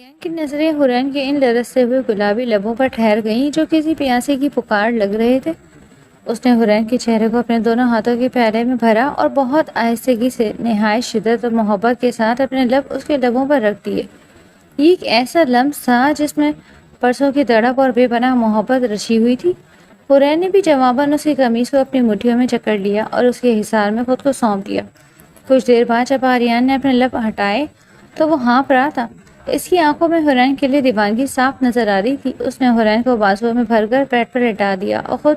آریان کی نظریں حرین کے ان لرزتے ہوئے گلابی لبوں پر ٹھہر گئیں جو کسی پیاسے کی پکار لگ رہے تھے۔ اس نے حرین کے چہرے کو اپنے دونوں ہاتھوں کے پیالے میں بھرا اور بہت آہستگی سے نہایت شدت اور محبت کے ساتھ اپنے لب اس کے لبوں پر رکھ دیے۔ یہ ایک ایسا لمس تھا جس میں پرسوں کی تڑپ اور بے پناہ محبت رچی ہوئی تھی۔ حرین نے بھی جواباً اس کی قمیص کو اپنی مٹھیوں میں جکڑ لیا اور اس کے حصار میں خود کو سونپ دیا۔ کچھ دیر بعد جب آریان نے اپنے لب ہٹائے تو وہ ہانپ رہا تھا۔ اس کی آنکھوں میں حرین کے لیے دیوانگی صاف نظر آ رہی تھی۔ اس نے حرین کو بازوؤں میں بھر کر پیٹ پر لٹا دیا اور خود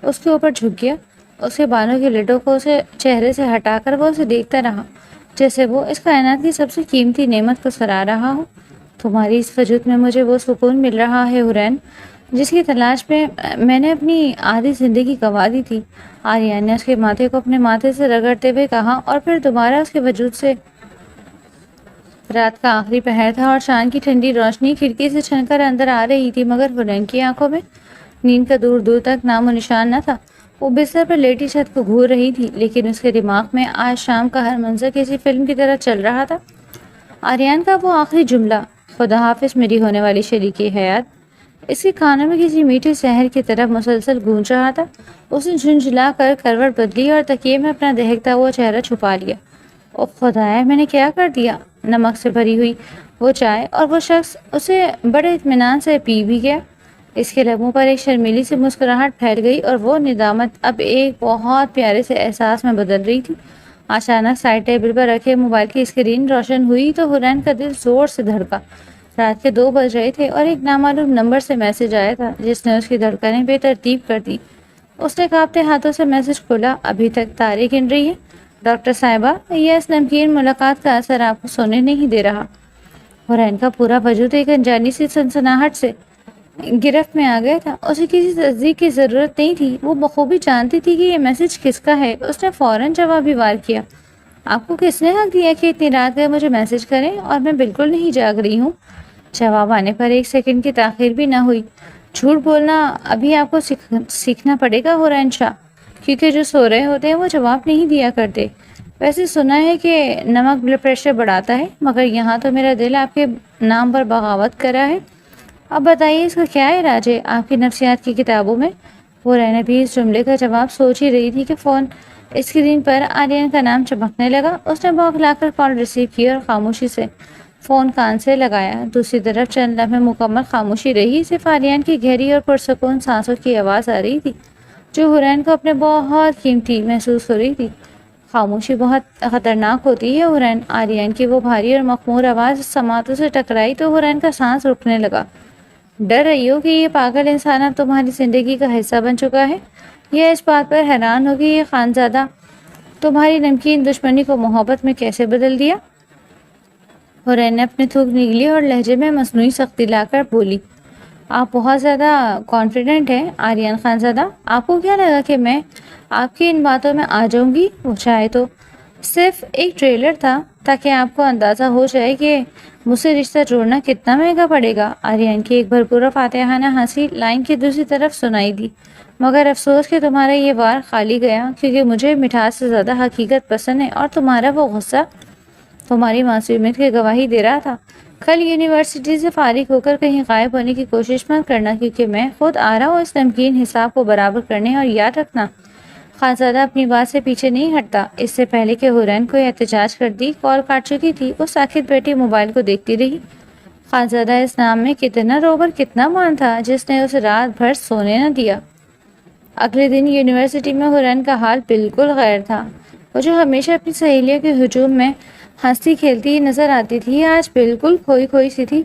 اس کے اوپر جھک گیا۔ اس کے بالوں کی لٹوں کو اسے چہرے سے ہٹا کر وہ اسے دیکھتا رہا جیسے وہ اس کائنات کی سب سے قیمتی نعمت کو سراہ رہا ہو۔ تمہاری اس وجود میں مجھے وہ سکون مل رہا ہے حرین جس کی تلاش میں نے اپنی آدھی زندگی گنوا دی تھی۔ آریان نے اس کے ماتھے کو اپنے ماتھے سے رگڑتے ہوئے کہا اور پھر دوبارہ اس کے وجود سے۔ رات کا آخری پہر تھا اور شام کی ٹھنڈی روشنی کھڑکی سے چھن کر اندر آ رہی تھی، مگر حرین کی آنکھوں میں نیند کا دور دور تک نام و نشان نہ تھا۔ وہ بستر پر لیٹی چھت کو گھور رہی تھی، لیکن اس کے دماغ میں آج شام کا ہر منظر کسی فلم کی طرح چل رہا تھا۔ آریان کا وہ آخری جملہ، خدا حافظ میری ہونے والی شریک حیات، اس کے کانوں میں کسی میٹھے سحر کی طرف مسلسل گونج رہا تھا۔ اس نے جھنجھلا کر کروٹ بدلی اور تکیے میں اپنا دہکتا ہوا چہرہ چھپا لیا۔ اوہ خدایا، میں نے کیا کر دیا؟ نمک سے بھری ہوئی وہ چائے اور وہ شخص اسے بڑے اطمینان سے پی بھی گیا۔ اس کے لبوں پر ایک شرمیلی سی مسکراہٹ پھیل گئی اور وہ ندامت اب ایک بہت پیارے سے احساس میں بدل رہی تھی۔ اچانک سائڈ ٹیبل پر رکھے موبائل کی اسکرین روشن ہوئی تو حرین کا دل زور سے دھڑکا۔ رات کے 2 بج رہے تھے اور ایک نامعلوم نمبر سے میسج آیا تھا جس نے اس کی دھڑکنیں بے ترتیب کر دی۔ اس نے کانپتے ہاتھوں سے میسج کھولا۔ ابھی تک تاریخ گن رہی ہے ڈاکٹر صاحبہ، یہ اس نمکین ملاقات کا اثر آپ کو سونے نہیں دے رہا۔ حرین کا پورا وجود ایک انجانی سی سنسناہٹ سے گرفت میں آ گیا تھا۔ اسے کسی تصدیق کی ضرورت نہیں تھی، وہ بخوبی جانتی تھی کہ یہ میسج کس کا ہے۔ اس نے فوراً جواب بھی وار کیا۔ آپ کو کس نے حق دیا کہ اتنی رات گئے مجھے میسج کریں اور میں بالکل نہیں جاگ رہی ہوں؟ جواب آنے پر 1 سیکنڈ کی تاخیر بھی نہ ہوئی۔ جھوٹ بولنا ابھی آپ کو سیکھنا پڑے گا حرین شاہ، کیونکہ جو سو رہے ہوتے ہیں وہ جواب نہیں دیا کرتے۔ ویسے سنا ہے کہ نمک بلڈ پریشر بڑھاتا ہے، مگر یہاں تو میرا دل آپ کے نام پر بغاوت کر رہا ہے۔ اب بتائیے اس کا کیا علاج ہے آپ کی نفسیات کی کتابوں میں؟ حرین ابھی اس جملے کا جواب سوچ ہی رہی تھی کہ فون اسکرین پر آریان کا نام چمکنے لگا۔ اس نے بوکھلا کر کال ریسیو کی اور خاموشی سے فون کان سے لگایا۔ دوسری طرف چند لمحے مکمل خاموشی رہی، صرف آریان کی گہری اور پرسکون سانسوں کی آواز آ رہی تھی جو حرین کو اپنے بہت قیمتی محسوس ہو رہی تھی۔ خاموشی بہت خطرناک ہوتی ہے حرین۔ آریان کی وہ بھاری اور مخمور آواز سماعتوں سے ٹکرائی تو حرین کا سانس رکنے لگا۔ ڈر رہی ہو کہ یہ پاگل انسان اب تمہاری زندگی کا حصہ بن چکا ہے، یا اس بات پر حیران ہو کہ یہ خانزادہ تمہاری نمکین دشمنی کو محبت میں کیسے بدل دیا؟ حرین نے اپنی تھوک نگلی اور لہجے میں مصنوعی سختی لا کر بولی۔ آپ بہت زیادہ کانفیڈنٹ ہیں آریان خانزادہ۔ آپ کو کیا لگا کہ میں آپ کی ان باتوں میں آ جاؤں گی؟ وہ چاہے تو صرف ایک ٹریلر تھا تاکہ آپ کو اندازہ ہو جائے کہ مجھ سے رشتہ جوڑنا کتنا مہنگا پڑے گا۔ آریان کی ایک بھرپور فاتحانہ ہنسی لائن کی دوسری طرف سنائی دی۔ مگر افسوس کہ تمہارا یہ وار خالی گیا، کیونکہ مجھے مٹھاس سے زیادہ حقیقت پسند ہے اور تمہارا وہ غصہ تمہاری معصومیت کی گواہی دے رہا تھا۔ کل یونیورسٹی سے فارغ ہو کر کہیں غائب ہونے کی کوشش مت کرنا، کیونکہ میں خود آ رہا ہوں اس نمکین حساب کو برابر کرنے۔ اور یاد رکھنا خانزادہ اپنی بات سے پیچھے نہیں ہٹتا۔ اس سے پہلے کہ حرین کو احتجاج کر دی کال کاٹ چکی تھی۔ وہ ساکت بیٹھی موبائل کو دیکھتی رہی۔ خانزادہ اس نام میں کتنا روب اور کتنا مان تھا جس نے اسے رات بھر سونے نہ دیا۔ اگلے دن یونیورسٹی میں حرین کا حال بالکل غیر تھا۔ وہ جو ہمیشہ اپنی سہیلیوں کے ہجوم میں ہنستی کھیلتی نظر آتی تھی، آج بالکل کھوئی کھوئی سی تھی۔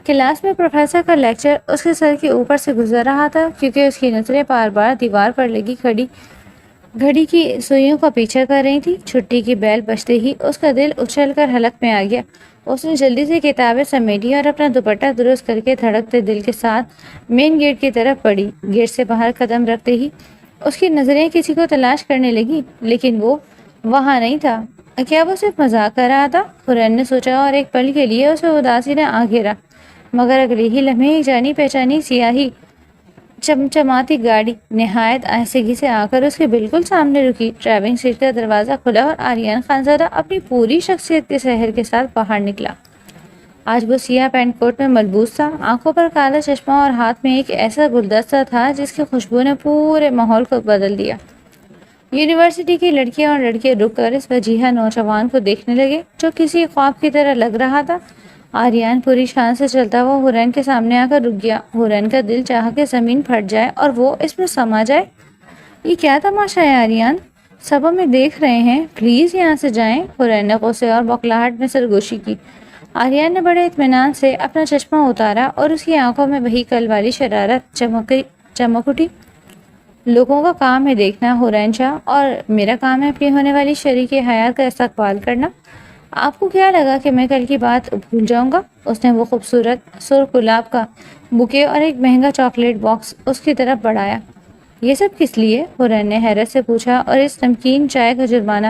کلاس میں پروفیسر کا لیکچر اس کے سر کے اوپر سے گزر رہا تھا، کیونکہ اس کی نظریں بار بار دیوار پر لگی گھڑی کی سوئیوں کا پیچھا کر رہی تھی۔ چھٹی کی بیل بجتے ہی اس کا دل اچھل کر حلق میں آ گیا۔ اس نے جلدی سے کتابیں سمیٹی اور اپنا دوپٹہ درست کر کے دھڑکتے دل کے ساتھ مین گیٹ کی طرف بڑھی۔ گیٹ سے باہر قدم رکھتے ہی اس کی نظریں کسی کو تلاش کرنے لگی، لیکن وہ وہاں نہیں تھا۔ کیا وہ صرف مذاق کر رہا تھا؟ حرین نے سوچا اور ایک پل کے لیے اسے اداسی نے آ گھیرا، مگر اگلے ہی لمحے ایک جانی پہچانی سیاہی چمچماتی گاڑی نہایت آہستگی سے آ کر اس کے بالکل سامنے رکی۔ ڈرائیونگ سیٹ کا دروازہ کھلا اور آریان خانزادہ اپنی پوری شخصیت کے سحر کے ساتھ باہر نکلا۔ آج وہ سیاہ پینٹ کوٹ میں ملبوس تھا، آنکھوں پر کالا چشمہ اور ہاتھ میں ایک ایسا گلدستہ تھا جس کی خوشبو نے پورے ماحول کو بدل دیا۔ یونیورسٹی کی لڑکیاں اور لڑکے رک کر اس وجیحہ نوجوان کو دیکھنے لگے جو کسی خواب کی طرح لگ رہا تھا۔ آریان پوری شان سے چلتا ہوا حورین کے سامنے آ کر رک گیا۔ حورین کا دل چاہا کہ زمین پھٹ جائے اور وہ اس میں سما جائے۔ یہ کیا تماشا ہے آریان؟ سب ہمیں دیکھ رہے ہیں، پلیز یہاں سے جائیں۔ حورین نے غصے اور بوکھلاہٹ میں سرگوشی کی۔ آریان نے بڑے اطمینان سے اپنا چشمہ اتارا اور اس کی آنکھوں میں وہی کل والی شرارت چمک اٹھی۔ لوگوں کا کام ہے دیکھنا حورین شاہ، اور میرا کام ہے اپنی ہونے والی شریک حیات کا استقبال کرنا۔ آپ کو کیا لگا کہ میں کل کی بات بھول جاؤں گا؟ اس نے وہ خوبصورت سرخ گلاب کا بوکے اور ایک مہنگا چاکلیٹ باکس اس کی طرف بڑھایا۔ یہ سب کس لیے؟ حورین نے حیرت سے پوچھا، اور اس نمکین چائے کا جرمانہ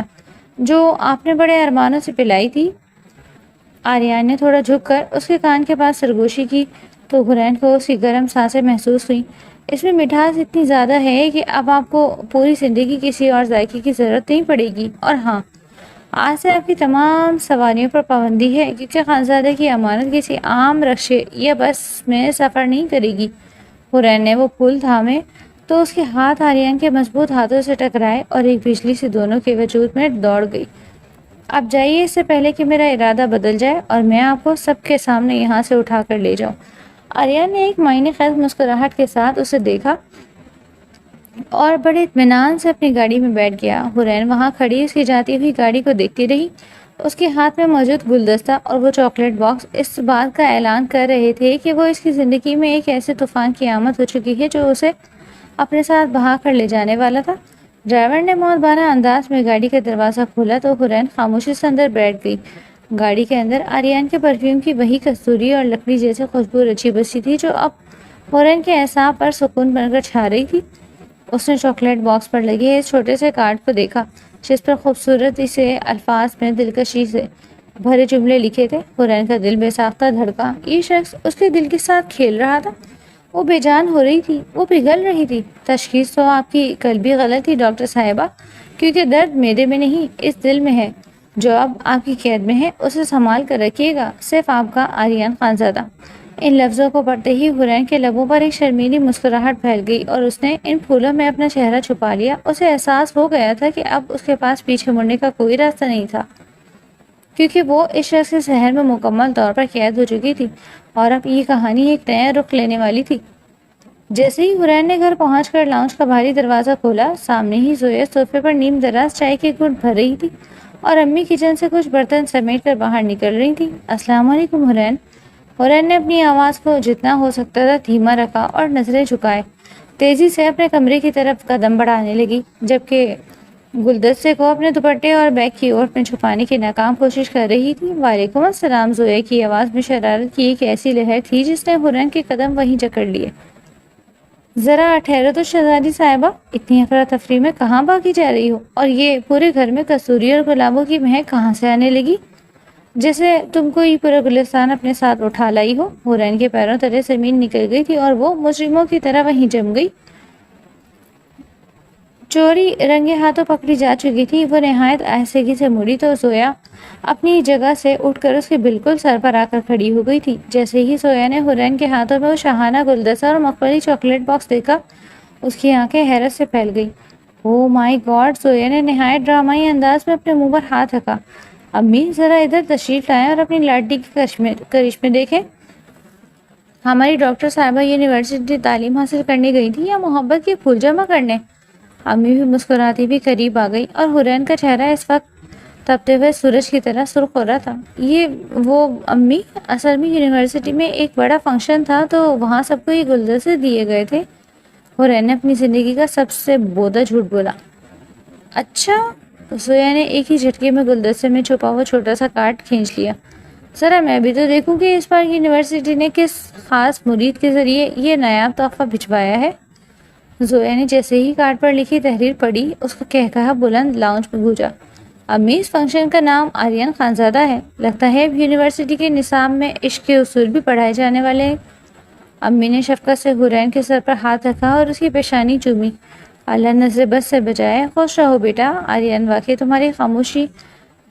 جو آپ نے بڑے ارمانوں سے پلائی تھی؟ آریان نے تھوڑا جھک کر اس کے کان کے پاس سرگوشی کی تو حورین کو اس کی گرم سانسیں محسوس ہوئیں۔ اس میں مٹھاس اتنی زیادہ ہے کہ اب آپ کو پوری زندگی کسی اور ذائقے کی ضرورت نہیں پڑے گی۔ اور ہاں، آج سے آپ کی تمام سواریوں پر پابندی ہے، کیونکہ خانزادے کی امانت کسی عام رکشے یا بس میں سفر نہیں کرے گی۔ حورین نے وہ پھول تھامے تو اس کے ہاتھ آریان کے مضبوط ہاتھوں سے ٹکرائے اور ایک بجلی سے دونوں کے وجود میں دوڑ گئی۔ اب جائیے اس سے پہلے کہ میرا ارادہ بدل جائے اور میں آپ کو سب کے سامنے یہاں سے اٹھا کر لے جاؤں۔ آریان نے ایک معنی خیز مسکراہٹ کے ساتھ اسے دیکھا اور بڑے اطمینان سے اپنی گاڑی میں بیٹھ گیا۔ حورین وہاں کھڑی اس کی جاتی ہوئی گاڑی کو دیکھتی رہی۔ اس کے ہاتھ میں موجود گلدستہ اور وہ چاکلیٹ باکس اس بات کا اعلان کر رہے تھے کہ وہ اس کی زندگی میں ایک ایسے طوفان کی آمد ہو چکی ہے جو اسے اپنے ساتھ بہا کر لے جانے والا تھا۔ ڈرائیور نے مؤدبانہ انداز میں گاڑی کا دروازہ کھولا تو حورین خاموشی سے اندر بیٹھ گئی۔ گاڑی کے اندر آریان کے پرفیوم کی وہی کستوری اور لکڑی جیسے خوشبو رچی بسی تھی جو اب حورین کے اعصاب پر سکون بن کر چھا رہی تھی۔ اس نے چاکلیٹ باکس پر لگے اس چھوٹے سے کارڈ کو دیکھا جس پر خوبصورتی سے الفاظ میں دلکشی سے بھرے جملے لکھے تھے۔ حورین کا دل بے ساختہ دھڑکا۔ یہ شخص اس کے دل کے ساتھ کھیل رہا تھا۔ وہ بے جان ہو رہی تھی، وہ پگھل رہی تھی۔ تشخیص تو آپ کی کل بھی غلط تھی ڈاکٹر صاحبہ، کیونکہ درد معدے میں نہیں اس دل میں ہے جو اب آپ کی قید میں ہے۔ اسے سنبھال کر رکھیے گا، صرف آپ کا آریان خانزادہ۔ ان لفظوں کو پڑھتے ہی حورین کے لبوں پر ایک شرمیلی مسکراہٹ پھیل گئی اور اس نے ان پھولوں میں اپنا چہرہ چھپا لیا۔ اسے احساس ہو گیا تھا کہ اب اس کے پاس پیچھے مڑنے کا کوئی راستہ نہیں تھا، کیونکہ وہ اس شخص کے ذہن میں مکمل طور پر قید ہو چکی تھی اور اب یہ کہانی ایک نیا رخ لینے والی تھی۔ جیسے ہی حورین نے گھر پہنچ کر لاؤنج کا بھاری دروازہ کھولا، سامنے ہی زویا صوفے پر نیم دراز چائے کے گھونٹ بھر رہی تھی اور امی کچن سے کچھ برتن سمیٹ کر باہر نکل رہی تھی۔ السلام علیکم حورین۔ حورین نے اپنی آواز کو جتنا ہو سکتا تھا دھیما رکھا اور نظریں جھکائے تیزی سے اپنے کمرے کی طرف قدم بڑھانے لگی، جبکہ گلدستے کو اپنے دوپٹے اور بیگ کی اوٹ میں چھپانے کی ناکام کوشش کر رہی تھی۔ وعلیکم السلام۔ زویا کی آواز میں شرارت کی ایک ایسی لہر تھی جس نے حورین کے قدم وہیں جکڑ لیے۔ ذرا ٹھہرو تو شہزادی صاحبہ، اتنی افراتفری میں کہاں بھاگی جا رہی ہو؟ اور یہ پورے گھر میں کستوری اور گلابوں کی مہک کہاں سے آنے لگی؟ جیسے تم کو یہ پورا گلستان اپنے ساتھ اٹھا لائی ہو۔ حورین کے پیروں تلے زمین نکل گئی تھی اور وہ مجرموں کی طرح وہیں جم گئی۔ چوری رنگے ہاتھوں پکڑی جا چکی تھی۔ وہ نہایت آہستگی سے مڑی تو زویا اپنی جگہ سے اٹھ کر اس کے بالکل سر پر آ کر کھڑی ہو گئی تھی۔ جیسے ہی زویا نے حورین کے ہاتھوں میں وہ شاہانہ گلدستہ اور مخملی چاکلیٹ باکس دیکھا، اس کی آنکھیں حیرت سے پھیل گئی۔ او مائی گاڈ! زویا نے نہایت ڈرامائی انداز میں اپنے منہ پر ہاتھ رکھا۔ امی ذرا ادھر تشریف لائیں اور اپنی لاڈلی کے کرشمے دیکھیں۔ ہماری ڈاکٹر صاحبہ یونیورسٹی تعلیم حاصل کرنے گئی تھی یا محبت کے پھول جمع کرنے؟ امی بھی مسکراتی بھی قریب آ گئی اور حورین کا چہرہ اس وقت تپتے ہوئے سورج کی طرح سرخ ہو رہا تھا۔ یہ وہ امی، اصل میں یونیورسٹی میں ایک بڑا فنکشن تھا تو وہاں سب کو یہ گلدستے دیے گئے تھے۔ حورین نے اپنی زندگی کا سب سے بودا جھوٹ بولا۔ اچھا؟ زویا نے ایک ہی جھٹکے میں گلدستے میں چھپا ہوا چھوٹا سا کارڈ کھینچ لیا۔ ذرا میں بھی تو دیکھوں کہ اس بار یونیورسٹی نے کس خاص مرید کے ذریعے یہ نایاب تحفہ بھجوایا ہے۔ زویا نے جیسے ہی کارڈ پر لکھی تحریر پڑھی، اس کا کہا بلند لاؤنج میں گونجا۔ امی، اس فنکشن کا نام آریان خانزادہ ہے۔ لگتا ہے اب یونیورسٹی کے نصاب میں عشق کے اصول بھی پڑھائے جانے والے ہیں۔ امی نے شفقت سے حورین کے سر پر ہاتھ رکھا اور اس کی پیشانی چومی۔ اللہ نظر بد سے بجائے، خوش رہو بیٹا۔ آریان، واقعی تمہاری خاموشی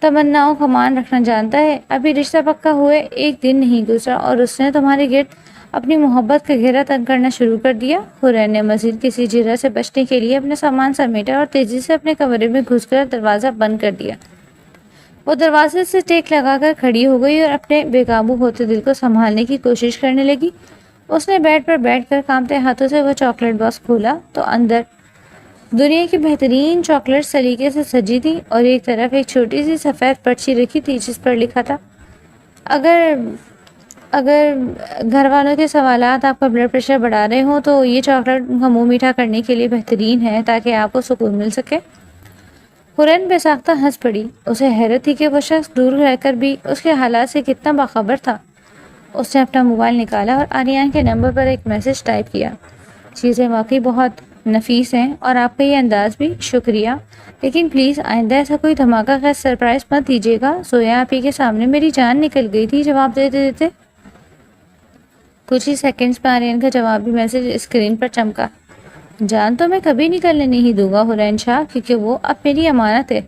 تمناؤں کا مان رکھنا جانتا ہے۔ ابھی رشتہ پکا ہوئے ایک دن نہیں گزرا اور اس نے تمہارے گرد اپنی محبت کا گھیرا تنگ کرنا شروع کر دیا۔ حورین نے مزید کسی جرح سے بچنے کے لیے اپنا سامان سمیٹا اور تیزی سے اپنے کمرے میں گھس کر دروازہ بند کر دیا۔ وہ دروازے سے ٹیک لگا کر کھڑی ہو گئی اور اپنے بے قابو ہوتے دل کو سنبھالنے کی کوشش کرنے لگی۔ اس نے بیڈ پر بیٹھ کر کانپتے ہاتھوں سے وہ چاکلیٹ باکس کھولا تو اندر دنیا کی بہترین چاکلیٹ سلیقے سے سجی تھی اور ایک طرف ایک چھوٹی سی سفید پرچی رکھی تھی جس پر لکھا تھا، اگر گھر والوں کے سوالات آپ کا بلڈ پریشر بڑھا رہے ہوں تو یہ چاکلیٹ ان کا منہ میٹھا کرنے کے لیے بہترین ہے تاکہ آپ کو سکون مل سکے۔ حورین بے ساختہ ہنس پڑی۔ اسے حیرت تھی کہ وہ شخص دور رہ کر بھی اس کے حالات سے کتنا باخبر تھا۔ اس نے اپنا موبائل نکالا اور آریان کے نمبر پر ایک میسج ٹائپ کیا، چیزیں واقعی بہت نفیس ہیں اور آپ کا یہ انداز بھی، شکریہ، لیکن پلیز آئندہ ایسا کوئی دھماکہ خیز سرپرائز مت دیجیے گا۔ سویا آپ ہی کے سامنے میری جان نکل گئی تھی، جواب دیتے دیتے۔ کچھ ہی سیکنڈز میں آریان کا جوابی میسج اسکرین پر چمکا، جان تو میں کبھی نکلنے نہیں دوں گا حورین شاہ، کیونکہ وہ اب میری امانت ہے،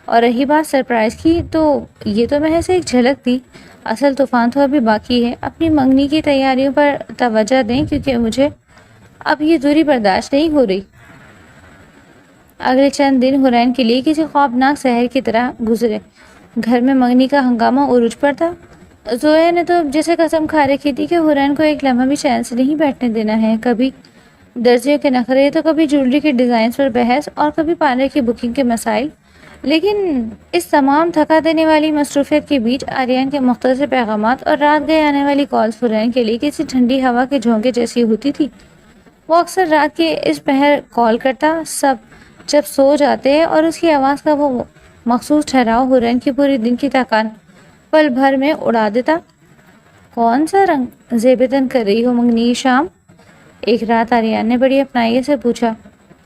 اور رہی بات سرپرائز کی تو یہ تو محض ایک جھلک تھی، اصل طوفان تو ابھی باقی ہے۔ اپنی منگنی کی تیاریوں پر توجہ دیں کیونکہ مجھے اب یہ دوری برداشت نہیں ہو رہی۔ اگلے چند دن حورین کے لیے کسی خوابناک سحر کی طرح گزرے۔ گھر میں منگنی کا ہنگامہ عروج پر تھا۔ زویا نے تو جیسے قسم کھا رکھی تھی کہ حورین کو ایک لمحہ بھی چین سے نہیں بیٹھنے دینا ہے۔ کبھی درزیوں کے نخرے تو کبھی جولری کے ڈیزائنز پر بحث اور کبھی پارلر کی بکنگ کے مسائل، لیکن اس تمام تھکا دینے والی مصروفیت کے بیچ آریان کے مختصر پیغامات اور رات گئے آنے والی کالز حورین کے لیے کسی ٹھنڈی ہوا کے جھونکے جیسی ہوتی تھی۔ وہ اکثر رات کے اس پہر کال کرتا، سب جب سو جاتے، اور اس کی آواز کا وہ مخصوص ٹھہراؤ حورین کی پوری دن کی تھکان پل بھر میں اڑا دیتا۔ کون سا رنگ زیب تن کر رہی ہو منگنی شام؟ ایک رات آریان نے بڑی اپنائی سے پوچھا۔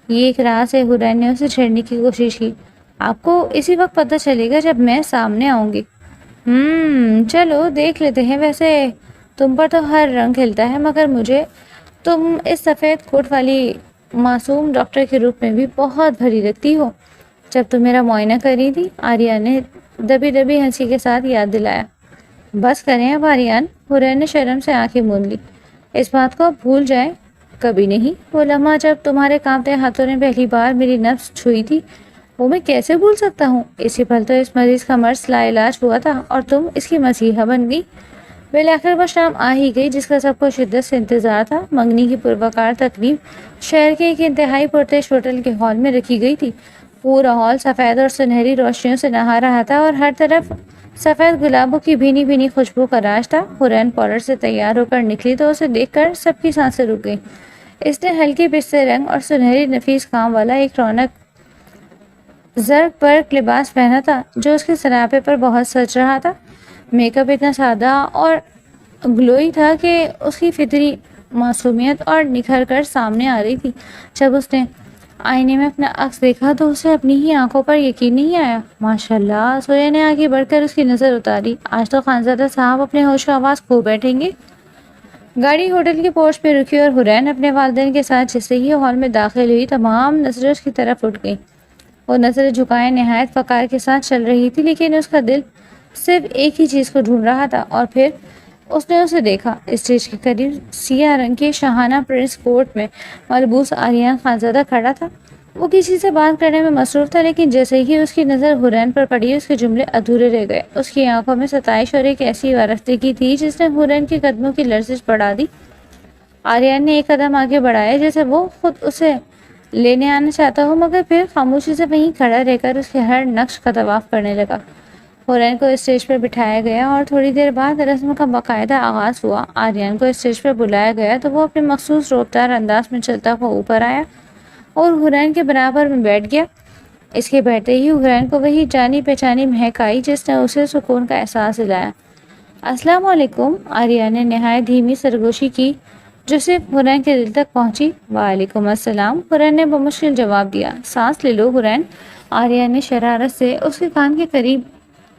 یہ ایک راز ہے، حورین نے اسے چھیڑنے کی کوشش کی، آپ کو اسی وقت پتہ چلے گا جب میں سامنے آؤں گی۔ چلو دیکھ لیتے ہیں، ویسے تم پر تو ہر رنگ کھلتا ہے، مگر مجھے تم اس سفید کوٹ والی معصوم ڈاکٹر کے روپ میں بھی بہت بھری لگتی ہو۔ جب تم میرا معائنہ کر رہی تھی، آریان نے دبی دبی ہنسی کے ساتھ یاد دلایا۔ بس کریں اب آریان، حورین نے شرم سے آنکھیں موند لی، اس بات کو اب بھول جائیں۔ کبھی نہیں، وہ لمحہ جب تمہارے کانپتے ہاتھوں نے پہلی بار میری نبض چھوئی تھی وہ میں کیسے بھول سکتا ہوں؟ اسی پل تو اس مریض کا مرض لا علاج ہوا تھا اور تم اس کی مسیحا بن گئی۔ بالآخر وہ شام آ ہی گئی جس کا سب کو شدت سے انتظار تھا۔ منگنی کی پروقار تقریب شہر کے ایک انتہائی پرتش ہوٹل کے ہال میں رکھی گئی تھی۔ پورا ہال سفید اور سنہری روشنیوں سے نہا رہا تھا اور ہر طرف سفید گلابوں کی بھینی بھینی خوشبو کا راج تھا۔ حورین پارلر سے تیار ہو کر نکلی تو اسے دیکھ کر سب کی سانسیں رک گئیں۔ اس نے ہلکے پستے رنگ اور سنہری نفیس کام والا ایک رونق زرق برق لباس پہنا تھا جو اس کے سراپے پر بہت سج رہا تھا۔ میک اپ اتنا سادہ اور گلوئی تھا کہ اس کی فطری معصومیت اور نکھر کر سامنے آ رہی تھی۔ جب اس نے آئینے میں اپنا عکس دیکھا تو اسے اپنی ہی آنکھوں پر یقین نہیں آیا۔ ماشاءاللہ، سویا نے آگے بڑھ کر اس کی نظر اتاری۔ آج تو خانزادہ صاحب اپنے ہوش و حواس کھو بیٹھیں گے۔ گاڑی ہوٹل کے پورچ پہ رکی اور حورین اپنے والدین کے ساتھ جیسے ہی ہال میں داخل ہوئی تمام نظریں اس کی طرف اٹھ گئیں۔ وہ نظریں جھکائے نہایت فقار کے ساتھ چل رہی تھی، لیکن اس کا دل صرف ایک ہی چیز کو ڈھونڈ رہا تھا، اور پھر اس نے اسے دیکھا۔ اسٹیج کے قریب سیاہ رنگ کے شاہانہ پرنس کوٹ میں ملبوس آریان خانزادہ کھڑا تھا۔ وہ کسی سے بات کرنے میں مصروف تھا، لیکن جیسے ہی اس کی نظر حورین پر پڑی اس کے جملے ادھورے رہ گئے۔ اس کی آنکھوں میں ستائش اور ایک ایسی وارفتگی تھی جس نے حورین کے قدموں کی لرزش بڑھا دی۔ آریان نے ایک قدم آگے بڑھایا جیسے وہ خود اسے لینے آنا چاہتا ہو، مگر پھر خاموشی سے وہیں کھڑا رہ کر اس کے ہر نقش کا طواف کرنے لگا۔ حورین کو اسٹیج پر بٹھایا گیا اور تھوڑی دیر بعد رسم کا باقاعدہ آغاز ہوا۔ آریان کو اسٹیج پر بلایا گیا تو وہ اپنے مخصوص روبدار انداز میں چلتا ہوا اوپر آیا اور حورین کے برابر میں بیٹھ گیا۔ اس کے بیٹھتے ہی حورین کو وہی جانی پہچانی مہک آئی جس نے اسے سکون کا احساس دلایا۔ السلام علیکم، آریان نے نہایت دھیمی سرگوشی کی جو صرف حورین کے دل تک پہنچی۔ وعلیکم السلام، حورین نے بمشکل جواب دیا۔ سانس لے لو حورین، آریان نے شرارت سے اس کے کان کے قریب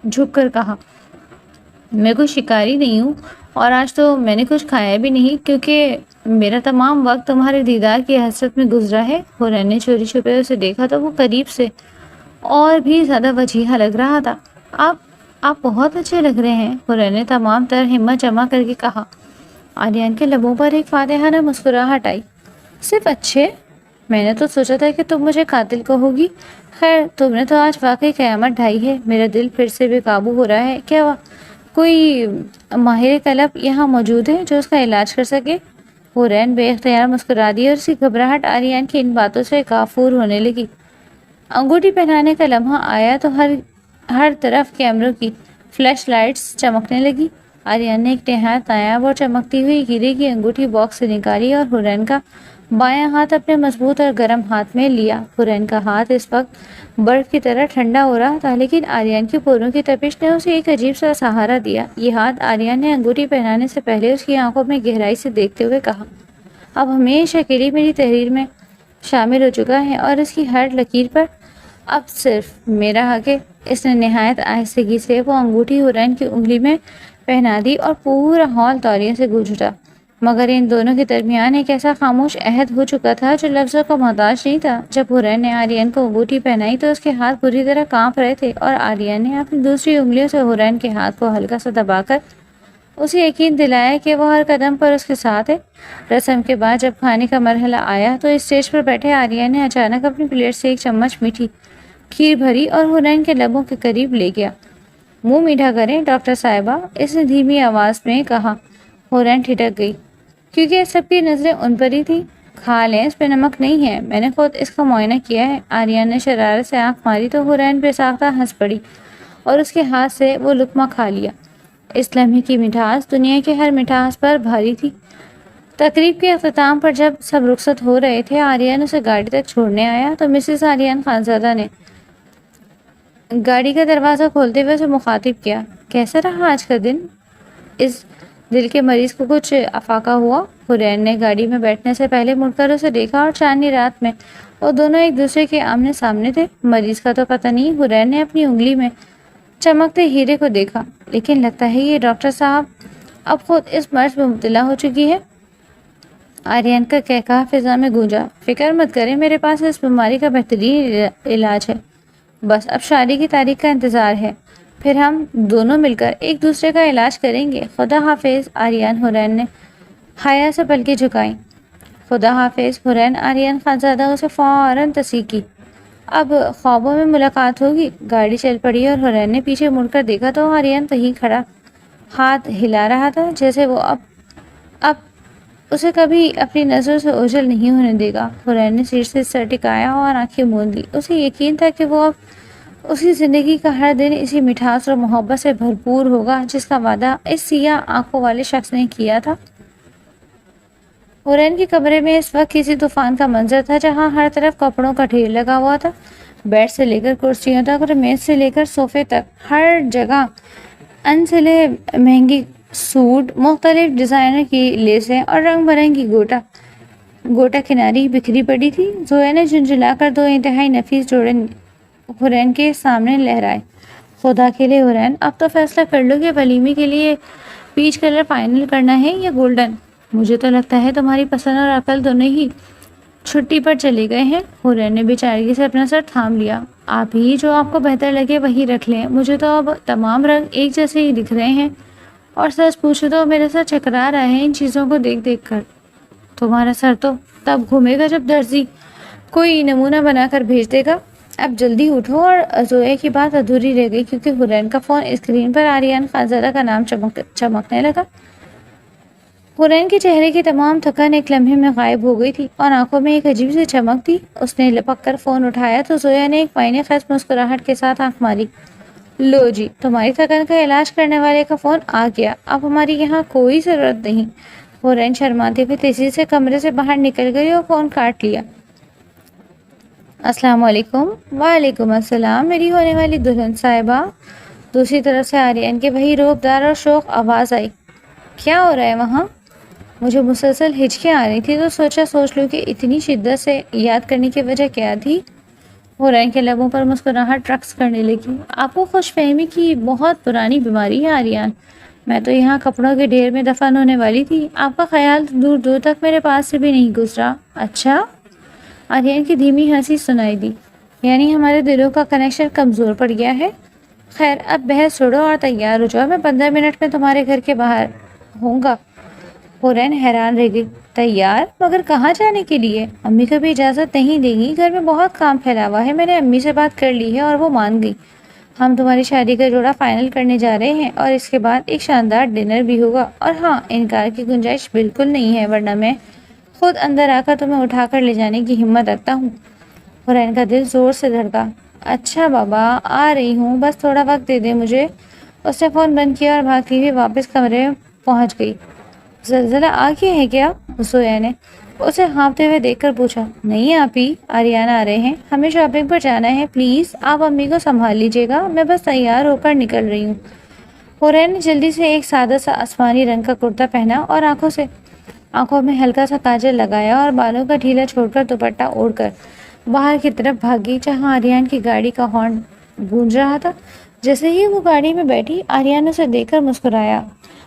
جھک کر کہا۔ میں کوئی شکاری نہیں ہوں اور آج تو میں نے کچھ کھایا بھی نہیں کیونکہ میرا تمام وقت تمہارے دیدار کی حسرت میں گزرا ہے۔ حورین نے چوری چھپے اسے دیکھا تو وہ قریب سے اور بھی زیادہ وجیحہ لگ رہا تھا۔ آپ آپ بہت اچھے لگ رہے ہیں، حورین نے تمام تر ہمت جمع کر کے کہا۔ آریان کے لبوں پر ایک فاتحانہ مسکراہٹ آئی۔ صرف اچھے؟ میں نے تو سوچا تھا کہ تم مجھے قاتل کہو گی۔ خیر، تم نے تو آج واقعی قیامت ڈھائی ہے۔ میرا دل پھر سے بے قابو ہو رہا ہے۔ کیا کوئی ماہر قلب یہاں موجود ہے جو اس کا علاج کر سکے؟ حورین بے اختیار مسکرا دی اور اس کی گھبراہٹ آریان کی ان باتوں سے کافور ہونے لگی۔ انگوٹھی پہنانے کا لمحہ آیا تو ہر طرف کیمروں کی فلیش لائٹس چمکنے لگی۔ آریان نے ایک نہایت نایاب اور چمکتی ہوئی ہیرے کی انگوٹھی باکس سے نکالی اور حورین کا بایاں ہاتھ اپنے مضبوط اور گرم ہاتھ میں لیا۔ حورین کا ہاتھ اس وقت برف کی طرح ٹھنڈا ہو رہا تھا، لیکن آریان کی پوروں کی تپش نے اسے ایک عجیب سا سہارا دیا۔ یہ ہاتھ آریان نے انگوٹھی پہنانے سے پہلے اس کی آنکھوں میں گہرائی سے دیکھتے ہوئے کہا، اب ہمیشہ کے لیے میری تحریر میں شامل ہو چکا ہے اور اس کی ہر لکیر پر اب صرف میرا حق ہے۔ اس نے نہایت آہستگی سے وہ انگوٹھی حورین کی انگلی میں پہنا دی اور پورا ہال تولیے سے گونج اٹھا، مگر ان دونوں کے درمیان ایک ایسا خاموش عہد ہو چکا تھا جو لفظوں کا محتاج نہیں تھا۔ جب حورین نے آریان کو انگوٹھی پہنائی تو اس کے ہاتھ بری طرح کانپ رہے تھے اور آریان نے اپنی دوسری انگلیوں سے حورین کے ہاتھ کو ہلکا سا دبا کر اسے یقین دلایا کہ وہ ہر قدم پر اس کے ساتھ ہے۔ رسم کے بعد جب کھانے کا مرحلہ آیا تو اسٹیج پر بیٹھے آریان نے اچانک اپنی پلیٹ سے ایک چمچ میٹھی کھیر بھری اور حورین کے لبوں کے قریب لے گیا۔ منہ میٹھا کریں ڈاکٹر صاحبہ، اس نے دھیمی آواز میں کہا۔ حورین ٹھٹک گئی کیونکہ سب کی نظریں ان پر ہی تھیں۔ کھا لیں، اس پہ نمک نہیں ہے، میں نے خود اس کا معائنہ کیا ہے۔ آریان نے شرارت سے آنکھ ماری تو حورین بے ساختہ ہنس پڑی اور اس کے ہاتھ سے وہ لقمہ کھا لیا۔ اس لمحے کی مٹھاس دنیا کے ہر مٹھاس پر بھاری تھی۔ تقریب کے اختتام پر جب سب رخصت ہو رہے تھے، آریان اسے گاڑی تک چھوڑنے آیا تو مسز آریان خانزادہ نے گاڑی کا دروازہ کھولتے ہوئے اسے مخاطب کیا، کیسا رہا آج کا دن؟ اس دل کے مریض کو کچھ افاقہ ہوا؟ حورین نے گاڑی میں بیٹھنے سے پہلے مڑ کر اسے دیکھا اور چاندنی رات میں وہ دونوں ایک دوسرے کے آمنے سامنے تھے۔ مریض کا تو پتہ نہیں۔ حورین نے اپنی انگلی میں چمکتے ہیرے کو دیکھا، لیکن لگتا ہے یہ ڈاکٹر صاحب اب خود اس مرض میں مبتلا ہو چکی ہے۔ آریان کا کہکہا فضا میں گونجا، فکر مت کریں، میرے پاس اس بیماری کا بہترین علاج ہے، بس اب شادی کی تاریخ کا انتظار ہے، پھر ہم دونوں مل کر ایک دوسرے کا علاج کریں گے۔ خدا حافظ۔ آریان حورین نے حیا سے پلکیں جھکائیں۔ خدا حافظ۔ حورین آریان خانزادہ اسے فوراً تصحیح کی۔ اب خوابوں میں ملاقات ہوگی۔ گاڑی چل پڑی اور حورین نے پیچھے مڑ کر دیکھا تو آریان وہیں کھڑا ہاتھ ہلا رہا تھا جیسے وہ اب اسے کبھی اپنی نظروں سے اوجھل نہیں ہونے دے گا۔ حورین نے سیٹ سے سر ٹکایا اور آنکھیں موند لی۔ اسے یقین تھا کہ وہ اب اس کی زندگی کا ہر دن اسی مٹھاس اور محبت سے بھرپور ہوگا جس کا وعدہ اس سیاہ آنکھوں والے شخص نے کیا تھا۔ حورین کے کمرے میں اس وقت کسی طوفان کا منظر تھا، جہاں ہر طرف کپڑوں کا ڈھیر لگا ہوا تھا۔ بیڈ سے لے کر کرسیوں تک اور میز سے لے کر صوفے تک ہر جگہ انسلے مہنگی سوٹ، مختلف ڈیزائنر کی لیسیں اور رنگ برنگی گوٹا کناری بکھری پڑی تھی۔ زویا نے جھنجھلا کر دو انتہائی نفیس جوڑے حورین کے سامنے لہرائے۔ خدا کے لیے حورین، اب تو فیصلہ کر لو کہ ولیمے کے لیے پیچ کلر فائنل کرنا ہے یا گولڈن؟ مجھے تو لگتا ہے تمہاری پسند اور عقل دونوں ہی چھٹی پر چلے گئے ہیں۔ حورین نے بیچارگی سے اپنا سر تھام لیا۔ آپ ہی جو آپ کو بہتر لگے وہی رکھ لیں، مجھے تو اب تمام رنگ ایک جیسے ہی دکھ رہے ہیں، اور سچ پوچھو تو میرا سر چکرا رہا ہے ان چیزوں کو دیکھ دیکھ کر۔ تمہارا سر تو تب گھومے گا جب درزی کوئی نمونہ بنا کر بھیج دے گا۔ اب جلدی اٹھو۔ اور زویا کی بات ادھوری رہ گئی کیونکہ حورین کا فون اسکرین پر آریان خانزادہ کا نام چمکنے لگا۔ حورین کے چہرے کی تمام تھکن ایک لمحے میں غائب ہو گئی تھی اور آنکھوں میں ایک عجیب سی چمک تھی۔ اس نے لپک کر فون اٹھایا تو زویا نے ایک معنی خیز مسکراہٹ کے ساتھ آنکھ ماری۔ لو جی، تمہاری تھکن کا علاج کرنے والے کا فون آ گیا، اب ہماری یہاں کوئی ضرورت نہیں۔ حورین شرماتے ہوئے تیزی سے کمرے سے باہر نکل گئی اور فون کاٹ لیا۔ السلام علیکم۔ وعلیکم السلام میری ہونے والی دلہن صاحبہ۔ دوسری طرف سے آریان کی وہی روبدار اور شوق آواز آئی۔ کیا ہو رہا ہے وہاں؟ مجھے مسلسل ہچکیاں آ رہی تھی تو سوچا سوچ لوں کہ اتنی شدت سے یاد کرنے کی وجہ کیا تھی۔ حورین کے لبوں پر مسکراہٹ رقص کرنے لگی۔ آپ کو خوش فہمی کی بہت پرانی بیماری ہے آریان، میں تو یہاں کپڑوں کے ڈھیر میں دفن ہونے والی تھی، آپ کا خیال دور دور تک میرے پاس سے بھی نہیں گزرا۔ اچھا؟ آریان کی دھیمی ہنسی سنائی دی۔ یعنی ہمارے دلوں کا کنیکشن کمزور پڑ گیا ہے؟ خیر اب بحث چھوڑو اور تیار ہو جاؤ، میں 15 منٹ میں تمہارے گھر کے باہر ہوں گا۔ حورین حیران رہ گئی۔ تیار؟ مگر کہاں جانے کے لیے؟ امی کبھی اجازت نہیں دیں گی، گھر میں بہت کام پھیلا ہوا ہے، میں نے امی سے بات کر لی ہے اور وہ مان گئی۔ ہم تمہاری شادی کا جوڑا فائنل کرنے جا رہے ہیں اور اس کے بعد ایک شاندار ڈنر بھی ہوگا، اور ہاں، انکار کی گنجائش بالکل نہیں ہے، ورنہ میں خود اندر آ کر تمہیں اٹھا کر لے جانے کی ہمت رکھتا ہوں۔ حورین کا دل زور سے دھڑکا۔ اچھا بابا، آ رہی ہوں، بس تھوڑا وقت دے دے مجھے۔ اس نے فون بند کیا اور بھاگتی ہوئی واپس کمرے میں پہنچ گئی۔ زلزلہ آ گیا ہے کیا؟ زویا نے اسے ہانپتے ہوئے دیکھ کر پوچھا۔ نہیں آپی، آریان آ رہے ہیں، ہمیں شاپنگ پر جانا ہے، پلیز آپ امی کو سنبھال لیجیے گا، میں بس تیار ہو کر نکل رہی ہوں۔ حورین نے جلدی سے ایک سادہ سا آسمانی رنگ کا کرتا پہنا اور آنکھوں میں ہلکا سا کاجل لگایا اور بالوں کا ڈھیلا چھوڑ کر دوپٹہ اوڑھ کر باہر کی طرف بھاگی، جہاں آریان کی گاڑی کا ہارن گونج رہا تھا۔ جیسے ہی وہ گاڑی میں بیٹھی، آریان نے اسے دیکھ کر مسکرایا۔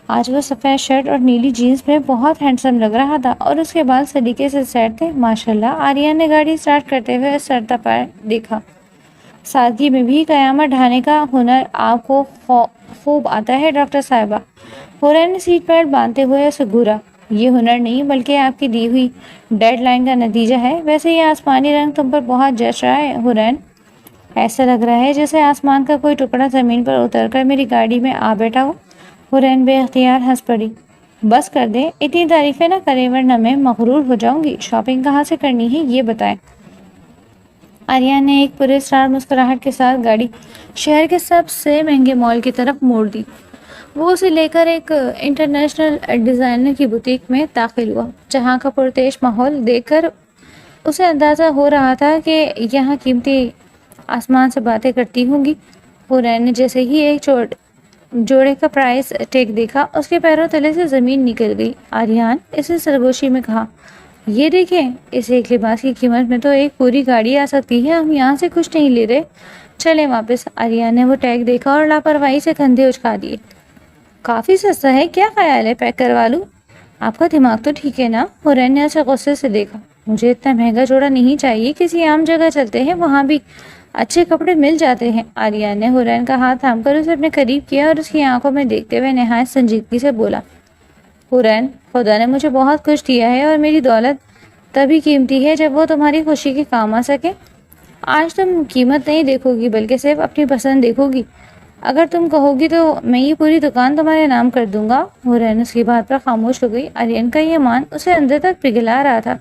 آج وہ سفید شرٹ اور نیلی جینس میں بہت ہینڈسم لگ رہا تھا اور اس کے بال سلیقے سے سیٹ تھے۔ ماشاءاللہ، آریان نے گاڑی اسٹارٹ کرتے ہوئے سرتا پیر دیکھا۔ سادگی میں بھی قیامت ڈھانے کا ہنر آپ کو خوب آتا ہے ڈاکٹر صاحبہ۔ حورین نے سیٹ بیلٹ باندھتے ہوئے اسے گھورا۔ یہ ہنر نہیں بلکہ آپ کی دی ہوئی ڈیڈ لائن کا نتیجہ ہے۔ ویسے یہ آسمانی رنگ تم پر بہت جچ رہا ہے حورین، ایسا لگ رہا ہے جیسے آسمان کا کوئی ٹکڑا زمین پر اتر کر میری گاڑی میں آ بیٹھا ہو۔ حورین بے اختیار ہنس پڑی۔ بس کر دیں، اتنی تعریفیں نہ کریں ورنہ میں مغرور ہو جاؤں گی۔ شاپنگ کہاں سے کرنی ہے یہ بتائیں۔ آریان نے ایک پرے اسرار مسکراہٹ کے ساتھ گاڑی شہر کے سب سے مہنگے مال کی طرف موڑ دی۔ وہ اسے لے کر ایک انٹرنیشنل ڈیزائنر کی بوتیک میں داخل ہوا، جہاں کا پرتعیش ماحول دیکھ کر اسے اندازہ ہو رہا تھا کہ یہاں قیمتی آسمان سے باتیں کرتی ہوں گی۔ حورین نے جیسے ہی ایک جوڑے کا پرائس ٹیگ دیکھا، اس کے پیروں تلے سے زمین نکل گئی۔ آریان اسے سرگوشی میں کہا، یہ دیکھیں، اس ایک لباس کی قیمت میں تو ایک پوری گاڑی آ سکتی ہے، ہم یہاں سے کچھ نہیں لے رہے، چلیں واپس۔ آریان نے وہ ٹیگ دیکھا اور لاپرواہی سے کندھے اچکا دیے۔ کافی سستا ہے، کیا خیال ہے پیک کروا لوں؟ آپ کا دماغ تو ٹھیک ہے نا؟ حورین نے اسے غصے سے دیکھا۔ مجھے اتنا مہنگا جوڑا نہیں چاہیے، کسی عام جگہ چلتے ہیں، وہاں بھی اچھے کپڑے مل جاتے ہیں۔ آریان نے حورین کا ہاتھ تھام کر اسے اپنے قریب کیا اور اس کی آنکھوں میں دیکھتے ہوئے نہایت سنجیدگی سے بولا، حورین، خدا نے مجھے بہت کچھ دیا ہے اور میری دولت تبھی قیمتی ہے جب وہ تمہاری خوشی کے کام آ سکے۔ آج تم قیمت نہیں دیکھو گی بلکہ صرف اپنی پسند دیکھو گی۔ اگر تم کہو گی تو میں یہ پوری دکان تمہارے نام کر دوں گا۔ حورین اس کی بات پر خاموش ہو گئی۔ آریان کا یہ مان اسے اندر تک پگھلا رہا تھا۔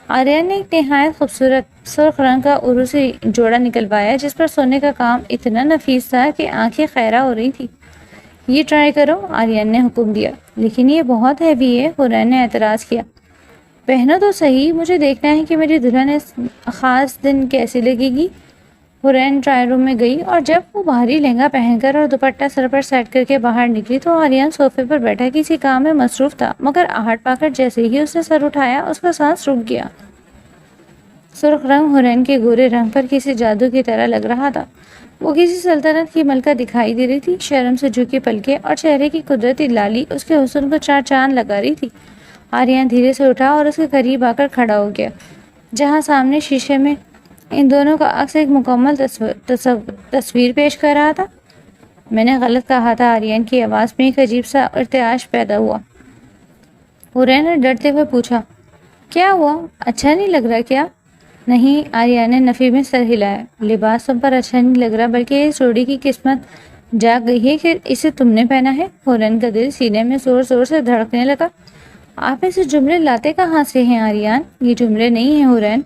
آریان نے ایک نہایت خوبصورت سرخ رنگ کا عروسی جوڑا نکلوایا جس پر سونے کا کام اتنا نفیس تھا کہ آنکھیں خیرہ ہو رہی تھی۔ یہ ٹرائی کرو، آریان نے حکم دیا۔ لیکن یہ بہت ہیوی ہے، حورین نے اعتراض کیا۔ پہنو تو صحیح، مجھے دیکھنا ہے کہ میری دلہن اس خاص دن کیسی لگے گی۔ حورین ٹرائی روم میں گئی اور جب وہ باہری لہنگا پہن کر اور دوپٹہ سر پر سیٹ کر کے باہر نکلی تو آریان صوفے پر بیٹھا کسی کام میں مصروف تھا، مگر آہٹ پا کر جیسے ہی اس نے سر اٹھایا اس کا سانس رک گیا۔ سرخ رنگ حورین کے گورے رنگ پر کسی جادو کی طرح لگ رہا تھا۔ وہ کسی سلطنت کی ملکہ دکھائی دے رہی تھی۔ شرم سے جھکی پلکیں اور چہرے کی قدرتی لالی اس کے حسن کو چار چاند لگا رہی تھی۔ آریان دھیرے سے اٹھا اور اس کے قریب آ کر کھڑا ہو گیا، جہاں سامنے شیشے میں ان دونوں کا عکس ایک مکمل تصویر پیش کر رہا تھا۔ میں نے غلط کہا تھا، آریان کی آواز میں ایک عجیب سا ارتعاش پیدا ہوا۔ حورین نے ڈرتے ہوئے پوچھا، کیا ہوا؟ اچھا نہیں لگ رہا کیا؟ نہیں، آریان نے نفی میں سر ہلایا۔ لباس تم پر اچھا نہیں لگ رہا بلکہ اس جوڑی کی قسمت جاگ گئی ہے کہ اسے تم نے پہنا ہے۔ حورین کا دل سینے میں زور زور سے دھڑکنے لگا۔ آپ ایسے جملے لاتے کہاں سے ہیں آریان؟ یہ جملے نہیں ہیں حورین،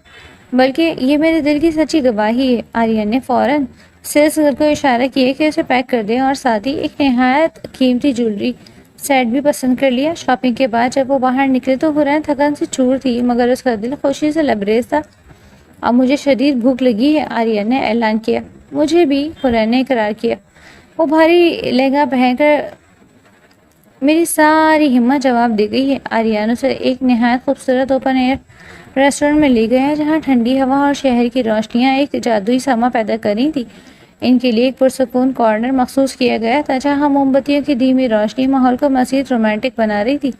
بلکہ یہ میرے دل کی سچی گواہی ہے۔ آریان نے فوراً سیلز گرل کو اشارہ کیا کہ اسے پیک کر دیں اور ساتھ ہی ایک نہایت قیمتی جویلری سیٹ بھی پسند کر لیا۔ شاپنگ کے بعد جب وہ باہر نکلے تو حورین تھکن سے چور تھی مگر اس کا دل خوشی سے لبریز تھا۔ اب مجھے شدید بھوک لگی ہے، آریان نے اعلان کیا۔ مجھے بھی، حورین نے اقرار کیا۔ وہ بھاری لہنگا پہن کر میری ساری ہمت جواب دے گئی ہے۔ آریان اسے ایک نہایت خوبصورت اوپن ایئر ریسٹورنٹ میں لے گیا جہاں ٹھنڈی ہوا اور شہر کی روشنیاں ایک جادوئی سما پیدا کر رہی تھی۔ ان کے لیے ایک پرسکون کارنر مخصوص کیا گیا تھا جہاں موم بتیوں کی دھیمی روشنی ماحول کو مزید رومانٹک بنا رہی تھی۔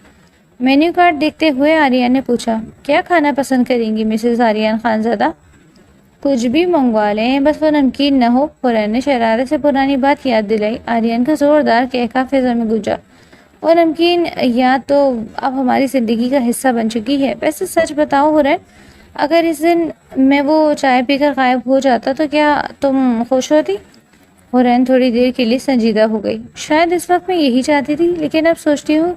مینیو کارڈ دیکھتے ہوئے آریان نے پوچھا، کیا کھانا پسند کریں گی مسز آریان خانزادہ؟ کچھ بھی منگوا لیں بس وہ نمکین نہ ہو۔ حورین نے شرارت سے پرانی بات یاد دلائی۔ آریان کا زوردار کہکا فضا میں گونجا۔ وہ نمکین یاد تو اب ہماری زندگی کا حصہ بن چکی ہے۔ ویسے سچ بتاؤ حورین، اگر اس دن میں وہ چائے پی کر غائب ہو جاتا تو کیا تم خوش ہوتی؟ حورین تھوڑی دیر کے لیے سنجیدہ ہو گئی۔ شاید اس وقت میں یہی چاہتی تھی، لیکن اب سوچتی ہوں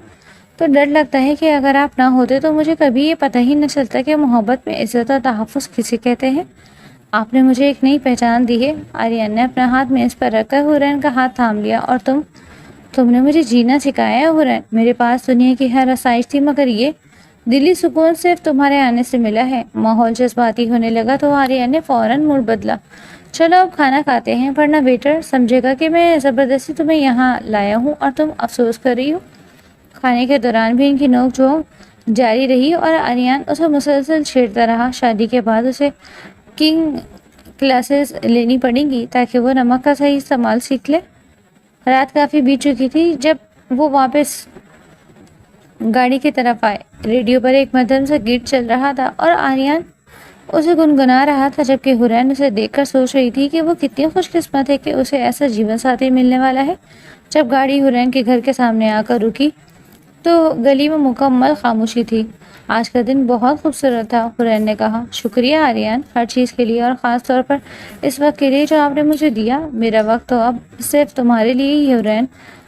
تو ڈر لگتا ہے کہ اگر آپ نہ ہوتے تو مجھے کبھی یہ پتہ ہی نہ چلتا کہ محبت میں عزت اور تحفظ کسے کہتے ہیں۔ آپ نے مجھے ایک نئی پہچان دی ہے۔ آریان نے اپنا ہاتھ میز پر رکھ کر حورین کا ہاتھ تھام لیا۔ اور تم نے مجھے جینا سکھایا ہے حورین۔ میرے پاس دنیا کی ہر آسائش تھی مگر یہ دلی سکون صرف تمہارے آنے سے ملا ہے۔ ماحول جذباتی ہونے لگا تو آریان نے فوراً موڈ بدلا۔ چلو اب کھانا کھاتے ہیں، ورنہ ویٹر سمجھے گا کہ میں زبردستی تمہیں یہاں لایا ہوں اور تم افسوس کر رہی ہو۔ کھانے کے دوران بھی ان کی نوک جھونک جاری رہی اور آریان اسے مسلسل چھیڑتا رہا۔ شادی کے بعد اسے کنگ کلاسز لینی پڑیں گی تاکہ وہ نمک کا صحیح استعمال سیکھ لے۔ رات کافی بیت چکی تھی جب وہ واپس گاڑی کی طرف آئے۔ ریڈیو پر ایک مدھم سا گیت چل رہا تھا اور آریان اسے گنگنا رہا تھا، جبکہ حورین اسے دیکھ کر سوچ رہی تھی کہ وہ کتنی خوش قسمت ہے کہ اسے ایسا جیون ساتھی ملنے والا ہے۔ جب گاڑی حورین کے گھر کے سامنے آ کر رکی تو گلی میں مکمل خاموشی تھی۔ آج کا دن بہت خوبصورت تھا، حورین نے کہا۔ شکریہ آریان، ہر چیز کے لیے اور خاص طور پر اس وقت کے لیے جو آپ نے مجھے دیا۔ میرا وقت تو اب صرف تمہارے لیے ہی ہے حورین۔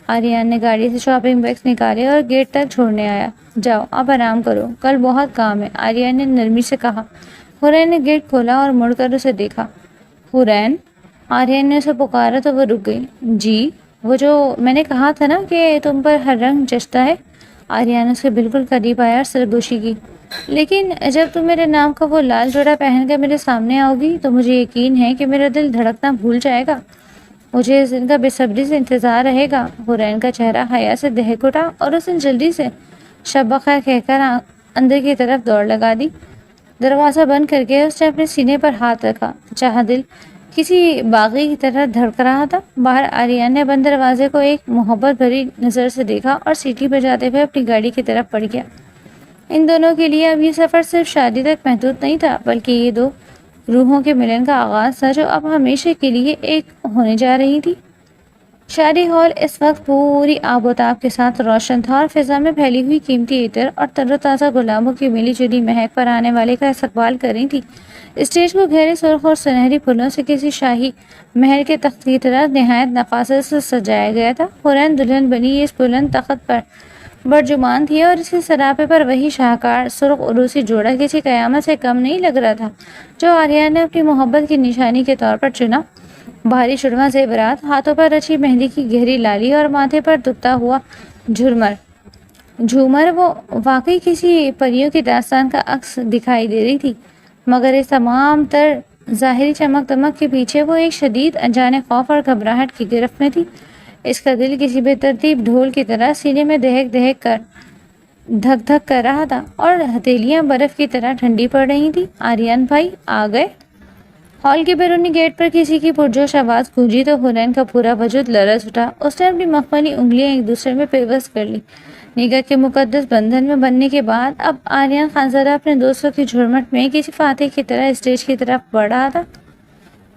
آریان نے گاڑی سے شاپنگ بیگز نکالے اور گیٹ تک چھوڑنے آیا۔ جاؤ اب آرام کرو، کل بہت کام ہے، آریان نے نرمی سے کہا۔ حورین نے گیٹ کھولا اور مڑ کر اسے دیکھا۔ حورین، آریان نے اسے پکارا تو وہ رک گئی۔ جی، وہ جو میں نے کہا تھا نا کہ تم پر ہر رنگ جچتا ہے۔ آریان اس کے بالکل قریب آیا اور سرگوشی کی۔ لیکن جب تم میرے نام کا وہ لال جوڑا پہن کر میرے سامنے آؤ گی تو مجھے یقین ہے کہ میرا دل دھڑکنا بھول جائے گا۔ مجھے اس دن کا بے صبری سے انتظار رہے گا۔ حورین کا چہرہ حیا سے دہک اٹھا اور اس نے جلدی سے شب بخیر کہہ کر اندر کی طرف دوڑ لگا دی۔ دروازہ بند کر کے اس نے اپنے سینے پر ہاتھ رکھا، جہاں دل کسی باغی کی طرح دھڑک رہا تھا۔ باہر آریان نے بند دروازے کو ایک محبت بھری نظر سے دیکھا اور سیٹی بجاتے ہوئے اپنی گاڑی کی طرف بڑھ گیا۔ ان دونوں کے لیے اب یہ سفر صرف شادی تک محدود نہیں تھا، بلکہ یہ دو روحوں کے ملن کا آغاز تھا جو اب ہمیشہ کے لیے ایک ہونے جا رہی تھی۔ شادی ہال اس وقت پوری آب و تاب کے ساتھ روشن تھا اور فضا میں پھیلی ہوئی قیمتی عطر اور تر و تازہ گلابوں کی ملی جلی مہک پر آنے والے کا استقبال کر رہی تھی۔ اسٹیج کو گہرے سرخ اور سنہری پھولوں سے کسی شاہی محل کے تخت کی طرح نہایت نفاست سے سجایا گیا تھا۔ حورین دلہن بنی اس بلند تخت پر برجمان تھی اور اسی سراپے پر وہی شاہکار سرخ عروسی جوڑا کسی قیامت سے کم نہیں لگ رہا تھا جو آریان نے اپنی محبت کی نشانی کے طور پر چنا۔ بھاری شڑواں زیورات، ہاتھوں پر رچی مہندی کی گہری لالی اور ماتھے پر دبتا ہوا جھومر وہ واقعی کسی پریوں کی داستان کا عکس دکھائی دے رہی تھی۔ مگر اس تمام تر ظاہری چمک دمک کے پیچھے وہ ایک شدید انجانے خوف اور گھبراہٹ کی گرفت میں تھی۔ اس کا دل کسی بے ترتیب ڈھول کی طرح سینے میں دہک دہک کر دھک دھک کر رہا تھا اور ہتھیلیاں برف کی طرح ٹھنڈی پڑ رہی تھی۔ آریان بھائی آ گئے۔ ہال کے بیرونی گیٹ پر کسی کی پرجوش آواز گونجی تو حورین کا پورا وجود لرز اٹھا۔ اس نے اپنی مخملی انگلیاں ایک دوسرے میں پیوست کر لی۔ نگاہ کے مقدس بندھن میں بننے کے بعد اب آریان خانزادہ اپنے دوستوں کی جھرمٹ میں کسی فاتح کی طرح اسٹیج کی طرف بڑھ رہا تھا۔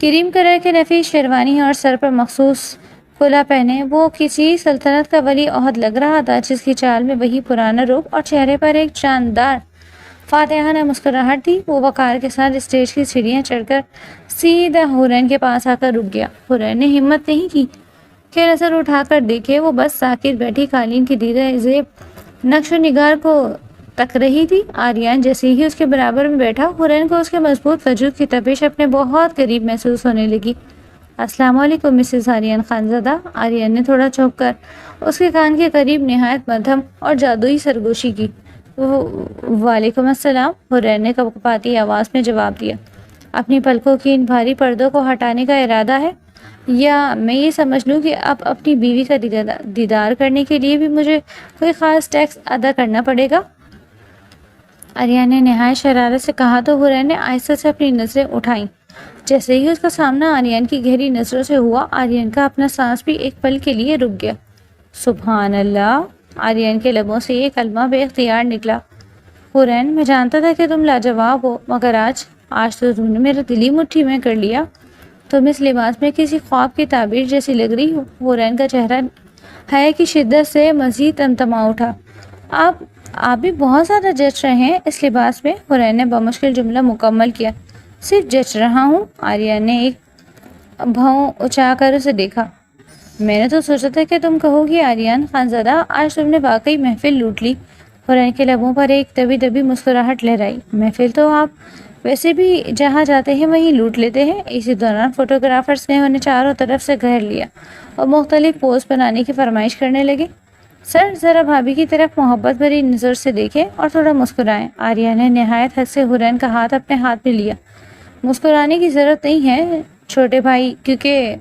کریم کلر کے نفیس شیروانی اور سر پر مخصوص کھلا پہنے وہ کسی سلطنت کا ولی عہد لگ رہا تھا، جس کی چال میں وہی پرانا روپ اور چہرے پر ایک شاندار فاتحانہ مسکراہٹ تھی۔ وہ وقار کے ساتھ اسٹیج کی سیڑھیاں چڑھ کر سیدھا حورین کے پاس آ کر رک گیا۔ حورین نے ہمت نہیں کی کہ نظر اٹھا کر دیکھے، وہ بس ساکت بیٹھی قالین کی دیدہ زیب نقش و نگار کو تک رہی تھی۔ آریان جیسے ہی اس کے برابر میں بیٹھا، حورین کو اس کے مضبوط وجود کی تپش اپنے بہت قریب محسوس ہونے لگی۔ السلام علیکم مسز آریان خانزادہ۔ آریان نے تھوڑا چونک کر اس کے کان کے قریب نہایت مدھم اور جادوئی سرگوشی کی۔ وعلیکم السلام، حورین نے کپکپاتی آواز میں جواب دیا۔ اپنی پلکوں کی ان بھاری پردوں کو ہٹانے کا ارادہ ہے، یا میں یہ سمجھ لوں کہ اب اپنی بیوی کا دیدار کرنے کے لیے بھی مجھے کوئی خاص ٹیکس ادا کرنا پڑے گا؟ آریان نے نہایت شرارت سے کہا تو حورین نے آہستہ سے اپنی نظریں اٹھائیں۔ جیسے ہی اس کا سامنا آریان کی گہری نظروں سے ہوا، آریان کا اپنا سانس بھی ایک پل کے لیے رک گیا۔ سبحان اللہ، آریان کے لبوں سے یہ کلمہ بے اختیار نکلا۔ حورین، میں جانتا تھا کہ تم لاجواب ہو، مگر آج آج تو تم نے میرا دل ہی مٹھی میں کر لیا، تم اس لباس میں کسی خواب کی تعبیر جیسی لگ رہی ہو۔ حورین کا چہرہ حیا کی شدت سے مزید تمتما اٹھا۔ آپ بھی بہت زیادہ جچ رہے ہیں اس لباس میں، حورین نے بمشکل جملہ مکمل کیا۔ صرف جچ رہا ہوں، آریان نے ایک بھاؤں اچا کر اسے دیکھا۔ میں نے تو سوچا تھا کہ تم کہو گی آریان خانزادہ آج تم نے واقعی محفل لوٹ لی۔ حورین کے لبوں پر ایک دبی دبی مسکراہٹ لہرائی۔ محفل تو آپ ویسے بھی جہاں جاتے ہیں وہیں لوٹ لیتے ہیں۔ اسی دوران فوٹوگرافرز نے انہیں چاروں طرف سے گھیر لیا اور مختلف پوز بنانے کی فرمائش کرنے لگے۔ سر ذرا بھابھی کی طرف محبت بھری نظر سے دیکھیں اور تھوڑا مسکرائیں۔ آریان نے نہایت حد سے حورین کا ہاتھ اپنے ہاتھ میں لیا۔ مسکرانے کی ضرورت نہیں ہے چھوٹے بھائی، کیونکہ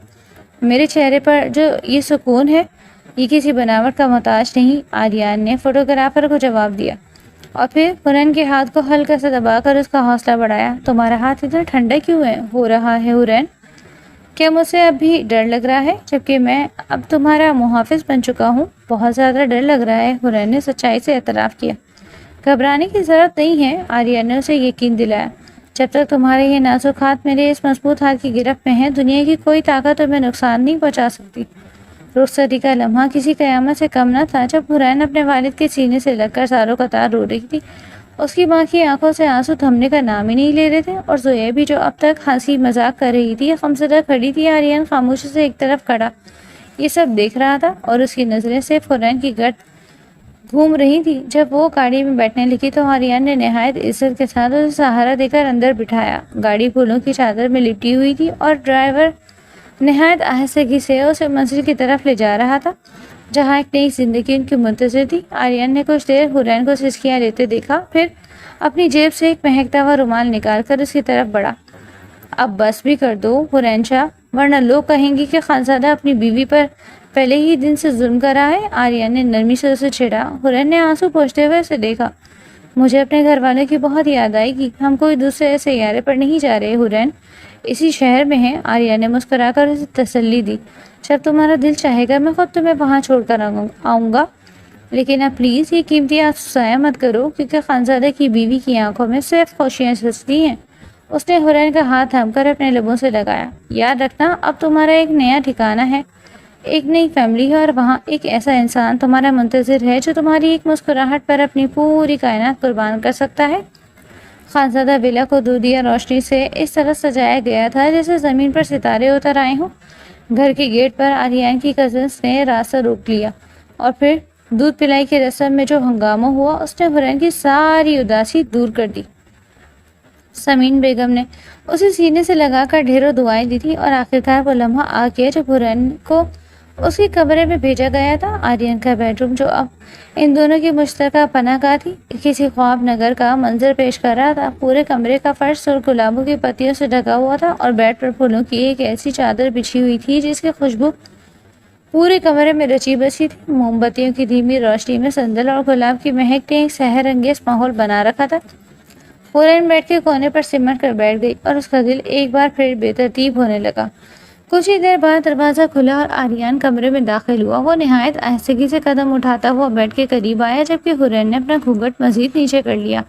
میرے چہرے پر جو یہ سکون ہے یہ کسی بناوٹ کا محتاج نہیں، آریان نے فوٹوگرافر کو جواب دیا اور پھر حورین کے ہاتھ کو ہلکا سا دبا کر اس کا حوصلہ بڑھایا۔ تمہارا ہاتھ اتنا ٹھنڈا کیوں ہو رہا ہے حورین؟ کیا مجھ سے اب بھی ڈر لگ رہا ہے جبکہ میں اب تمہارا محافظ بن چکا ہوں؟ بہت زیادہ ڈر لگ رہا ہے، حورین نے سچائی سے اعتراف کیا۔ گھبرانے کی ضرورت نہیں ہے، آریان نے اسے یقین دلایا۔ جب تک تمہارے یہ نازک ہاتھ میرے اس مضبوط ہاتھ کی گرفت میں ہے دنیا کی کوئی طاقت تمہیں نقصان نہیں پہنچا سکتی۔ رخصتی کا لمحہ کسی قیامت سے کم نہ تھا جب حورین اپنے والد کے سینے سے لگ کر زاروں قطار رو رہی تھی۔ اس کی ماں کی آنکھوں سے آنسو تھمنے کا نام ہی نہیں لے رہے تھے، اور زویا بھی جو اب تک ہنسی مذاق کر رہی تھی غمزدہ کھڑی تھی۔ آریان خاموشی سے ایک طرف کھڑا یہ سب دیکھ رہا تھا اور اس کی نظریں صرف حورین کی گرد گھوم رہی تھی۔ جب وہ گاڑی میں بیٹھنے لگی تو آریان نے نہایت عزت کے ساتھ اسے سہارا دے کر اندر بٹھایا۔ گاڑی پھولوں کی چادر میں لپٹی ہوئی تھی اور ڈرائیور نہایت آہستگی سے اسے منزل کی طرف لے جا رہا تھا جہاں ایک نئی زندگی ان کی منتظر تھی۔ آریان نے کچھ دیر حورین کو سسکیاں لیتے دیکھا، پھر اپنی جیب سے ایک مہکتا ہوا رومال نکال کر اس کی طرف بڑھا۔ اب بس بھی کر دو حورین شاہ، ورنہ لوگ کہیں گے کہ خانزادہ اپنی بیوی پر پہلے ہی دن سے ظلم کر رہا ہے۔ آریان نے نرمی سے اسے چھیڑا۔ حورین نے آنسو پوچھتے ہوئے اسے دیکھا۔ مجھے اپنے گھر والوں کی بہت یاد آئے گی، ہم کوئی دوسرے سیارے پر نہیں جا رہے حورین، اسی شہر میں ہیں۔ آریان نے مسکرا کر اسے تسلی دی۔ جب تمہارا دل چاہے گا میں خود تمہیں وہاں چھوڑ کر آؤں گا، لیکن اب پلیز یہ قیمتی آنسو ضائع مت کرو، کیونکہ خانزادہ کی بیوی کی آنکھوں میں صرف خوشیاں جھلکتی ہیں۔ اس نے حورین کا ہاتھ تھام کر اپنے لبوں سے لگایا۔ یاد رکھنا اب تمہارا ایک نیا ٹھکانہ ہے، ایک نئی فیملی ہے، اور وہاں ایک ایسا انسان تمہارا منتظر ہے جو تمہاری ایک مسکراہٹ پر اپنی پوری کائنات قربان کر سکتا ہے۔ خانزادہ ویلا کو دودھیا روشنی سے اس طرح سجایا گیا تھا جیسے زمین پر ستارے اتر آئے ہوں۔ گھر کے گیٹ پر آریان کی کزنس نے راستہ روک لیا اور پھر دودھ پلائی کی رسم میں جو ہنگامہ ہوا اس نے حورین کی ساری اداسی دور کر دی۔ سمین بیگم نے اسے سینے سے لگا کر ڈھیروں دعائیں دی تھی اور آخرکار وہ لمحہ آ گیا جب حورین کو اس کے کمرے میں بھیجا گیا تھا۔ آریان کا بیڈ روم جو اب ان دونوں کی مشترکہ پناہ گاہ تھی کسی خواب نگر کا منظر پیش کر رہا تھا۔ پورے کمرے کا فرش سرخ گلابوں کی پتیوں سے ڈھکا ہوا تھا اور بیڈ پر پھولوں کی ایک ایسی چادر بچھی ہوئی تھی جس کی خوشبو پورے کمرے میں رچی بسی تھی۔ موم بتیوں کی دھیمی روشنی میں سندل اور گلاب کی مہک نے ایک سحر انگیز ماحول بنا رکھا تھا۔ حورین بیڈ کے کونے پر سمٹ کر بیٹھ گئی اور اس کا دل ایک بار پھر بے ترتیب ہونے لگا۔ کچھ ہی دیر بعد دروازہ کھلا اور آریان کمرے میں داخل ہوا۔ وہ نہایت آہستگی سے قدم اٹھاتا ہوا بیڈ کے قریب آیا جبکہ حورین نے اپنا گھونگھٹ مزید نیچے کر لیا۔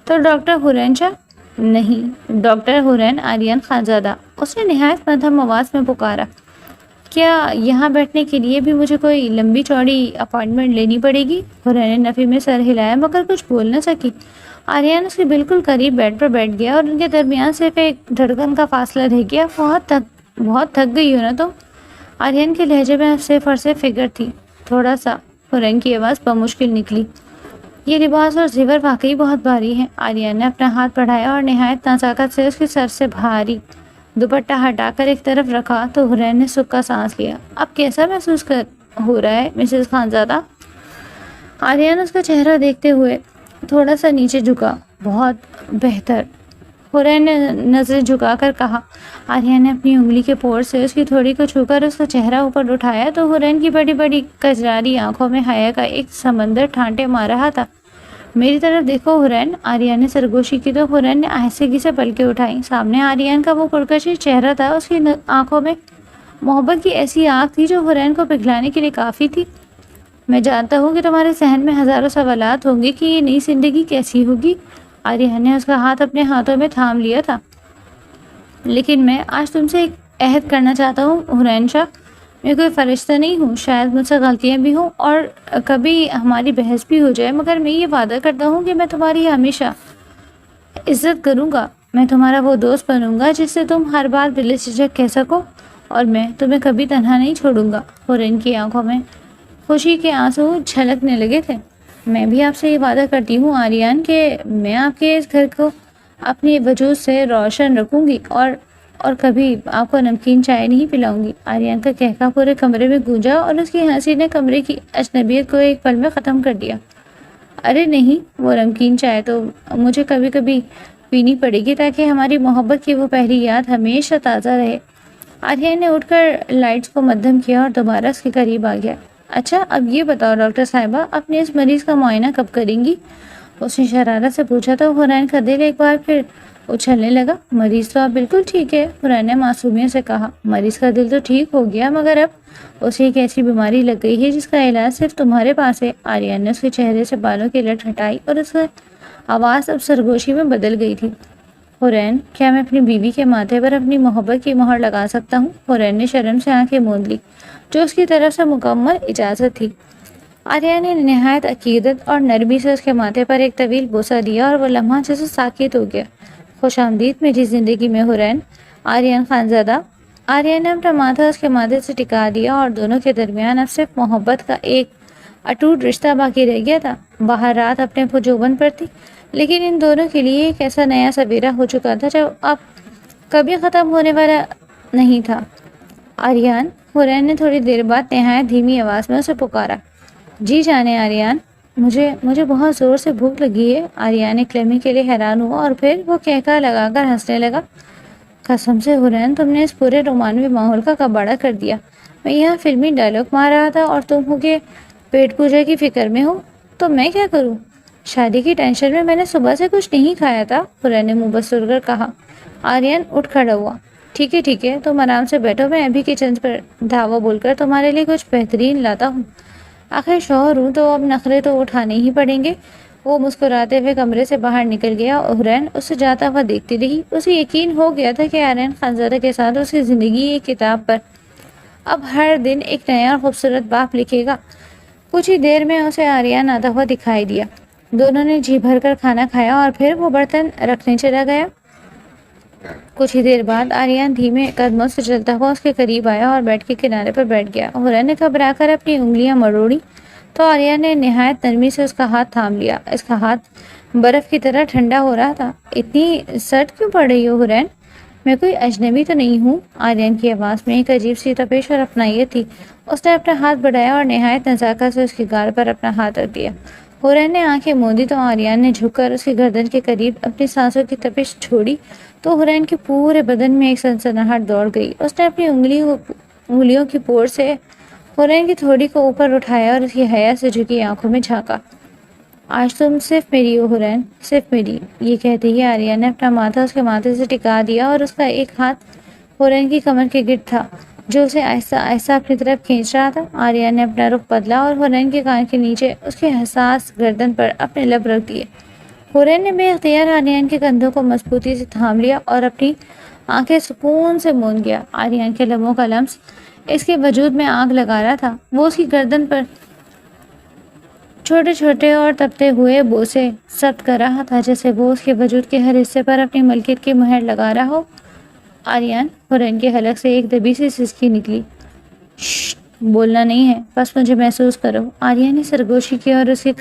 تو ڈاکٹر حورین شاہ؟ نہیں، ڈاکٹر حورین آریان خانزادہ، اس نے نہایت مدھم آواز میں پکارا۔ کیا یہاں بیٹھنے کے لیے بھی مجھے کوئی لمبی چوڑی اپائنٹمنٹ لینی پڑے گی؟ حورین نے نفی میں سر ہلایا مگر کچھ بول نہ سکی۔ آریان اس کے بالکل قریب بیڈ پر بیٹھ گیا اور ان کے درمیان صرف ایک دھڑکن کا فاصلہ رہ گیا۔ بہت تھک گئی ہو نا تم؟ آریان کے لہجے میں صرف اور صرف فکر تھی۔ تھوڑا سا، حورین کی آواز بمشکل نکلی۔ یہ لباس اور زیور واقعی بہت بھاری ہے۔ آریان نے اپنا ہاتھ بڑھایا اور نہایت نزاکت سے اس کے سر سے بھاری دوپٹہ ہٹا کر ایک طرف رکھا تو حورین نے سکھ کا سانس لیا۔ اب کیسا محسوس ہو رہا ہے مسز خانزادہ؟ آریان اس کا چہرہ دیکھتے ہوئے تھوڑا سا نیچے جھکا۔ بہت بہتر، حورین نے نظریں جھکا کر کہا۔ آریان نے اپنی انگلی کے پور سے اس کی تھوڑی کو چھو کر اس کا چہرہ اوپر اٹھایا تو حورین کی بڑی بڑی کجراری آنکھوں میں حیا کا ایک سمندر ٹھانٹے مار رہا تھا۔ میری طرف دیکھو حورین، آریان نے سرگوشی کی تو حورین نے آہستگی سے پلکیں اٹھائیں۔ سامنے آریان کا وہ پرکشش چہرہ تھا، اس کی آنکھوں میں محبت کی ایسی آگ تھی جو حورین کو پگھلانے کے لیے کافی تھی۔ میں جانتا ہوں کہ تمہارے ذہن میں ہزاروں سوالات ہوں گے کہ یہ نئی زندگی کیسی ہوگی، آریان نے اس کا ہاتھ اپنے ہاتھوں میں تھام لیا تھا۔ لیکن میں آج تم سے ایک عہد کرنا چاہتا ہوں حرین شاہ، میں کوئی فرشتہ نہیں ہوں، شاید مجھ سے غلطیاں بھی ہوں اور کبھی ہماری بحث بھی ہو جائے، مگر میں یہ وعدہ کرتا ہوں کہ میں تمہاری ہمیشہ عزت کروں گا، میں تمہارا وہ دوست بنوں گا جس سے تم ہر بات بلا جھجک کہہ سکو، اور میں تمہیں کبھی تنہا نہیں چھوڑوں گا۔ حرین کی آنکھوں میں خوشی کے آنسو چھلکنے لگے تھے۔ میں بھی آپ سے یہ وعدہ کرتی ہوں آریان کہ میں آپ کے اس گھر کو اپنی وجود سے روشن رکھوں گی اور کبھی آپ کو نمکین چائے نہیں پلاؤں گی۔ آریان کا کہکا پورے کمرے میں گونجا اور اس کی ہنسی نے کمرے کی اجنبیت کو ایک پل میں ختم کر دیا۔ ارے نہیں، وہ نمکین چائے تو مجھے کبھی کبھی پینی پڑے گی تاکہ ہماری محبت کی وہ پہلی یاد ہمیشہ تازہ رہے۔ آریان نے اٹھ کر لائٹس کو مدھم کیا اور دوبارہ اس کے قریب آ گیا۔ اچھا اب یہ بتاؤ ڈاکٹر صاحبہ، اپنے اس مریض کا معائنہ کب کریں گی؟ اس نے شرارت سے پوچھا تو حرین کا دل ایک بار پھر اچھلنے لگا۔ مریض تو اب بالکل ٹھیک ہے، حرین نے معصومیت سے کہا۔ مریض کا دل تو ٹھیک ہو گیا، مگر اب اسے ایک ایسی بیماری لگ گئی ہے جس کا علاج صرف تمہارے پاس ہے۔ آریان نے اس کے چہرے سے بالوں کی لٹ ہٹائی اور اس کی آواز اب سرگوشی میں بدل گئی تھی۔ حرین، کیا میں اپنی بیوی کے ماتھے پر اپنی محبت کی مہر لگا سکتا ہوں؟ حرین نے شرم سے آنکھیں موند لی، جو اس کی طرف سے مکمل اجازت تھی۔ آریان نے نہایت عقیدت اور نرمی سے اس کے ماتھے پر ایک طویل بوسہ دیا اور وہ لمحہ جیسے ساکت ہو گیا۔ خوش آمدید میری زندگی میں حرین، آریان خانزادہ۔ آریان نے اپنا ماتھا اس کے ماتھے سے ٹکا دیا اور دونوں کے درمیان اب صرف محبت کا ایک اٹوٹ رشتہ باقی رہ گیا تھا۔ باہر رات اپنے پرجوبن پر تھی، لیکن ان دونوں کے لیے ایک ایسا نیا سویرا ہو چکا تھا جو اب کبھی ختم ہونے والا نہیں تھا۔ آریان، حرین نے تھوڑی دیر بعد نہایت دھیمی آواز میں اسے پکارا۔ جی جانے آریان، مجھے بہت زور سے بھوک لگی ہے۔ آریان ایک لمحے کے لیے حیران ہوا اور پھر وہ کہکا لگا کر ہنسنے لگا۔ قسم سے حرین، تم نے اس پورے رومانوی ماحول کا کباڑہ کر دیا۔ میں یہاں فلمی ڈائلاگ مار رہا تھا اور تم ہو کے پیٹ پوجا کی فکر میں ہو، تو میں کیا کروں؟ شادی کی ٹینشن میں نے صبح سے کچھ نہیں کھایا تھا، حرین نے منہ بسر کر کہا۔ آریان اٹھ کھڑا ہوا۔ ٹھیک ہے، تم آرام سے بیٹھو، میں ابھی کچن پر دھاوا بول کر تمہارے لیے کچھ بہترین لاتا ہوں۔ آخر شوہر ہوں تو اب نخرے تو اٹھانے ہی پڑیں گے۔ وہ مسکراتے ہوئے کمرے سے باہر نکل گیا اور حرین اسے جاتا ہوا دیکھتی رہی۔ اسے یقین ہو گیا تھا کہ آریان خانزادہ کے ساتھ اس کی زندگی ایک کتاب پر اب ہر دن ایک نیا اور خوبصورت باب لکھے گا۔ کچھ ہی دیر میں اسے آریان آتا ہوا دکھائی دیا۔ دونوں نے جی بھر کر کھانا کھایا اور پھر وہ برتن رکھنے چلا گیا۔ کچھ ہی دیر بعد آریان دھیمے قدموں سے چلتا ہوا اس کے قریب آیا اور بیڈ کے کنارے پر بیٹھ گیا۔ حرین نے گھبرا کر اپنی انگلیاں مروڑی تو آریان نے نہایت نرمی سے اس کا ہاتھ تھام لیا۔ اس کا ہاتھ برف کی طرح ٹھنڈا ہو رہا تھا۔ اتنی سرد کیوں پڑ رہی ہو حرین؟ میں کوئی اجنبی تو نہیں ہوں؟ آریان کی آواز میں ایک عجیب سی تپش اور اپنائیت تھی۔ اس نے اپنا ہاتھ بڑھایا اور نہایت نزاکت سے اس کی گال پر اپنا ہاتھ رکھ دیا۔ حرین نے آنکھیں موندی تو آریان نے جھک کر اس کی گردن کے قریب اپنی سانسوں کی تپش چھوڑی تو حرین کے پورے بدن میں ایک سنسناہٹ دوڑ گئی۔ اس نے اپنی انگلیوں کی پور سے حرین کی تھوڑی کو اوپر اٹھایا اور اس کی حیا سے جھکی آنکھوں میں جھانکا۔ آج تم صرف میری ہو حرین، صرف میری۔ یہ کہتے ہی آریان نے اپنا ماتھا اس کے ماتھے سے ٹکا دیا اور اس کا ایک ہاتھ حرین کی کمر کے گرد تھا جو اسے آہستہ آہستہ اپنی طرف کھینچ رہا تھا۔ آریان نے اپنا رخ بدلا اور حرین کے کان کے نیچے اس کے حساس گردن پر اپنے لب رکھ دیے۔ حرین نے بے اختیار آریان کے کندھوں کو مضبوطی سے تھام لیا اور اپنی آنکھیں سکون سے موند گیا۔ آریان کے لبوں کا لمس اس کے وجود میں آگ لگا رہا تھا۔ وہ اس کی گردن پر چھوٹے چھوٹے اور تپتے ہوئے بوسے ثبت کر رہا تھا جیسے وہ اس کے وجود کے ہر حصے پر اپنی ملکیت کی مہر لگا رہا ہو۔ آریان، حرین کے حلق سے ایک دبی سی سسکی نکلی۔ شش، بولنا نہیں ہے، بس مجھے محسوس کرو۔ آریان نے سرگوشی کی اور اس کے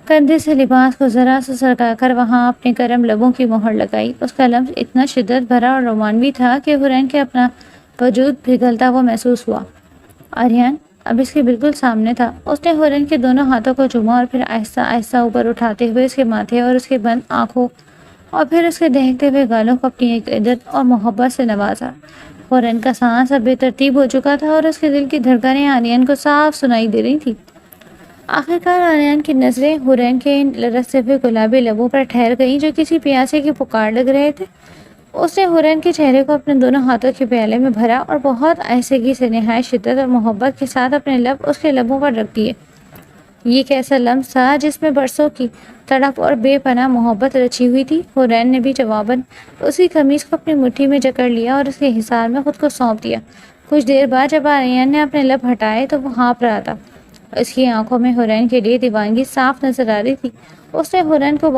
کندھے سے لباس کو ذرا سا سرکا کر وہاں اپنے گرم لبوں کی مہر لگائی۔ اس کا لمس اتنا شدت بھرا اور رومانوی تھا کہ حرین کے اپنا وجود پگھلتا ہوا محسوس ہوا۔ آریان اب اس کے بالکل سامنے تھا۔ اس نے حرین کے دونوں ہاتھوں کو چوما اور پھر آہستہ آہستہ اوپر اٹھاتے ہوئے اس کے ماتھے اور اس کے بند آنکھوں اور پھر اس کے دہکتے ہوئے گالوں کو اپنی ایک عزت اور محبت سے نوازا۔ حرین کا سانس اب بے ترتیب ہو چکا تھا اور اس کے دل کی دھڑکنیں آریان کو صاف سنائی دے رہی تھی۔ آخرکار آریان کی نظریں حرین کے ان لرزتے ہوئے گلابی لبوں پر ٹھہر گئیں جو کسی پیاسے کی پکار لگ رہے تھے۔ اس نے حرین کے چہرے کو اپنے دونوں ہاتھوں کے پیالے میں بھرا اور بہت آہستگی سے نہایت شدت اور محبت کے ساتھ اپنے لب اس کے لبوں پر رکھ دیے۔ یہ کیسا لمس تھا جس میں برسوں کی تڑپ اور بے پناہ محبت رچی ہوئی تھی۔ حورین نے بھی جواباً اس کی قمیص کو اپنی مٹھی میں جکڑ لیا اور اس کے حصار میں خود کو سونپ دیا۔ کچھ دیر بعد جب آریان نے اپنے لب ہٹائے تو وہ ہانپ رہا تھا۔ اس کی آنکھوں میں حورین کے لیے دیوانگی صاف نظر آ رہی تھی۔ اس نے حورین کو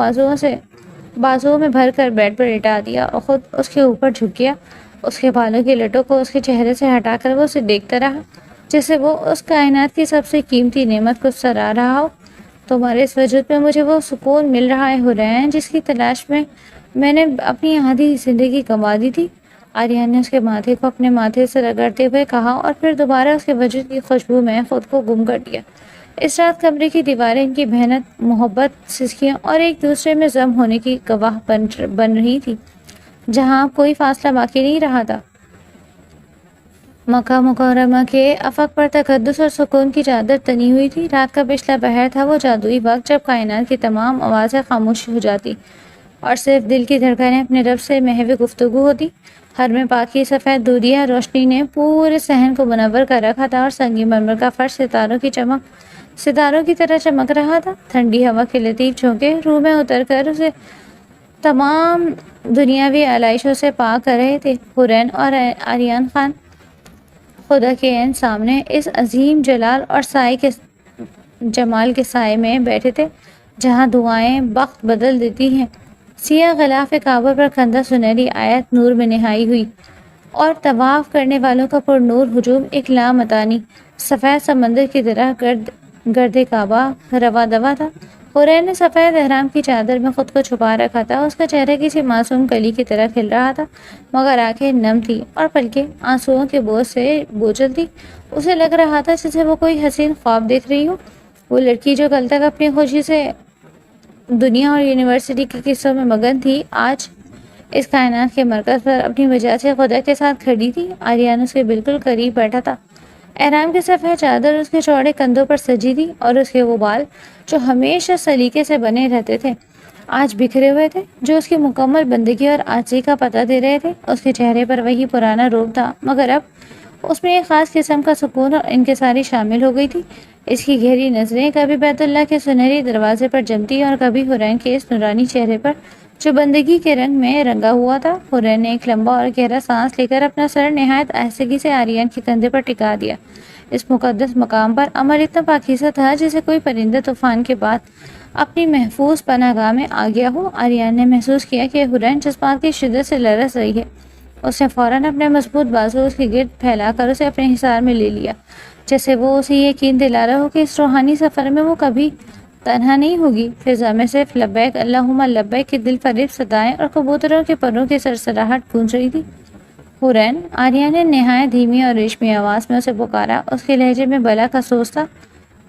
بازوؤں میں بھر کر بیڈ پر لٹا دیا اور خود اس کے اوپر جھک گیا۔ اس کے بالوں کی لٹوں کو اس کے چہرے سے ہٹا کر وہ اسے دیکھتا رہا جیسے وہ اس کائنات کی سب سے قیمتی نعمت کو سراہ رہا ہو۔ تمہارے اس وجود میں مجھے وہ سکون مل رہا ہے حورین جس کی تلاش میں نے اپنی آدھی زندگی گنوا دی تھی۔ آریان نے اس کے ماتھے کو اپنے ماتھے سے رگڑتے ہوئے کہا اور پھر دوبارہ اس کے وجود کی خوشبو میں خود کو گم کر دیا۔ اس رات کمرے کی دیواریں ان کی محنت، محبت، سسکیاں اور ایک دوسرے میں ضم ہونے کی گواہ بن رہی تھی، جہاں اب کوئی فاصلہ باقی نہیں رہا تھا۔ مکہ مکرمہ کے افق پر تقدس اور سکون کی چادر تنی ہوئی تھی۔ رات کا پچھلا پہر تھا، وہ جادوئی وقت جب کائنات کی تمام آوازیں خاموش ہو جاتی اور صرف دل کی دھڑکنیں اپنے رب سے محو گفتگو ہوتی۔ ہر میں پاکی سفید دودیا روشنی نے پورے صحن کو منور کر رکھا تھا اور سنگی مرمر کا فرش ستاروں کی طرح چمک رہا تھا۔ ٹھنڈی ہوا کے لطیف جھونکے روح میں اتر کر اسے تمام دنیاوی آلائشوں سے پاک کر رہے تھے۔ حورین اور آریان خان خدا کے عین سامنے اس عظیم جلال اور جمال کے سائے میں بیٹھے تھے جہاں دعائیں وقت بدل دیتی ہیں۔ سیاہ غلاف کعبہ پر کندہ سنہری آیت نور میں نہائی ہوئی اور طواف کرنے والوں کا پر نور ہجوم ایک لامتانی سفید سمندر کی طرح گرد کعبہ رواں دواں تھا۔ حورین نے سفید احرام کی چادر میں خود کو چھپا رکھا تھا۔ اس کا چہرہ کسی معصوم کلی کی طرح کھل رہا تھا مگر آنکھیں نم تھی اور پلکیں آنسوؤں کے بوجھ سے بوجھل تھی۔ اسے لگ رہا تھا جیسے وہ کوئی حسین خواب دیکھ رہی ہو۔ وہ لڑکی جو کل تک اپنی خوشی سے دنیا اور یونیورسٹی کے قصوں میں مگن تھی، آج اس کائنات کے مرکز پر اپنی وجہ سے خدا کے ساتھ کھڑی تھی۔ آریان اس کے بالکل قریب بیٹھا تھا۔ احرام کی سفید چادر اس کے چوڑے کندھوں پر سجی تھی اور اس کے وہ بال جو ہمیشہ سلیقے سے بنے رہتے تھے آج بکھرے ہوئے تھے، جو اس کی مکمل بندگی اور عاجزی کا پتہ دے رہے تھے۔ اس کے چہرے پر وہی پرانا روپ تھا مگر اب اس میں ایک خاص قسم کا سکون اور انکساری شامل ہو گئی تھی۔ اس کی گہری نظریں کبھی بیت اللہ کے سنہری دروازے پر جمتی اور کبھی حورین کے اس نورانی چہرے پر جو بندگی کے رنگ میں رنگا ہوا تھا۔ حورین نے ایک لمبا اور گہرا سانس لے کر اپنا سر نہایت آہستگی سے آریان کے کندھے پر ٹکا دیا۔ اس مقدس مقام پر عمل اتنا پاکیزہ تھا جیسے کوئی پرندہ طوفان کے بعد اپنی محفوظ پناہ گاہ میں آ گیا ہو۔ آریان نے محسوس کیا کہ حورین جذبات کی شدت سے لرز رہی ہے۔ اس نے فوراً اپنے مضبوط بازو اس کے گرد پھیلا کر اسے اپنے حصار میں لے لیا، جیسے وہ اسے یقین دلا رہا ہو کہ اس روحانی سفر میں وہ کبھی تنہا نہیں ہوگی۔ فضا میں صرف لبیک اللہم لبیک کی دل فریب صدائیں اور کبوتروں کے پروں کی سرسراہٹ گونج رہی تھی۔ حورین، آریان نے نہایت دھیمی اور ریشمی آواز میں اسے پکارا۔ اس کے لہجے میں بلا کا سوز تھا۔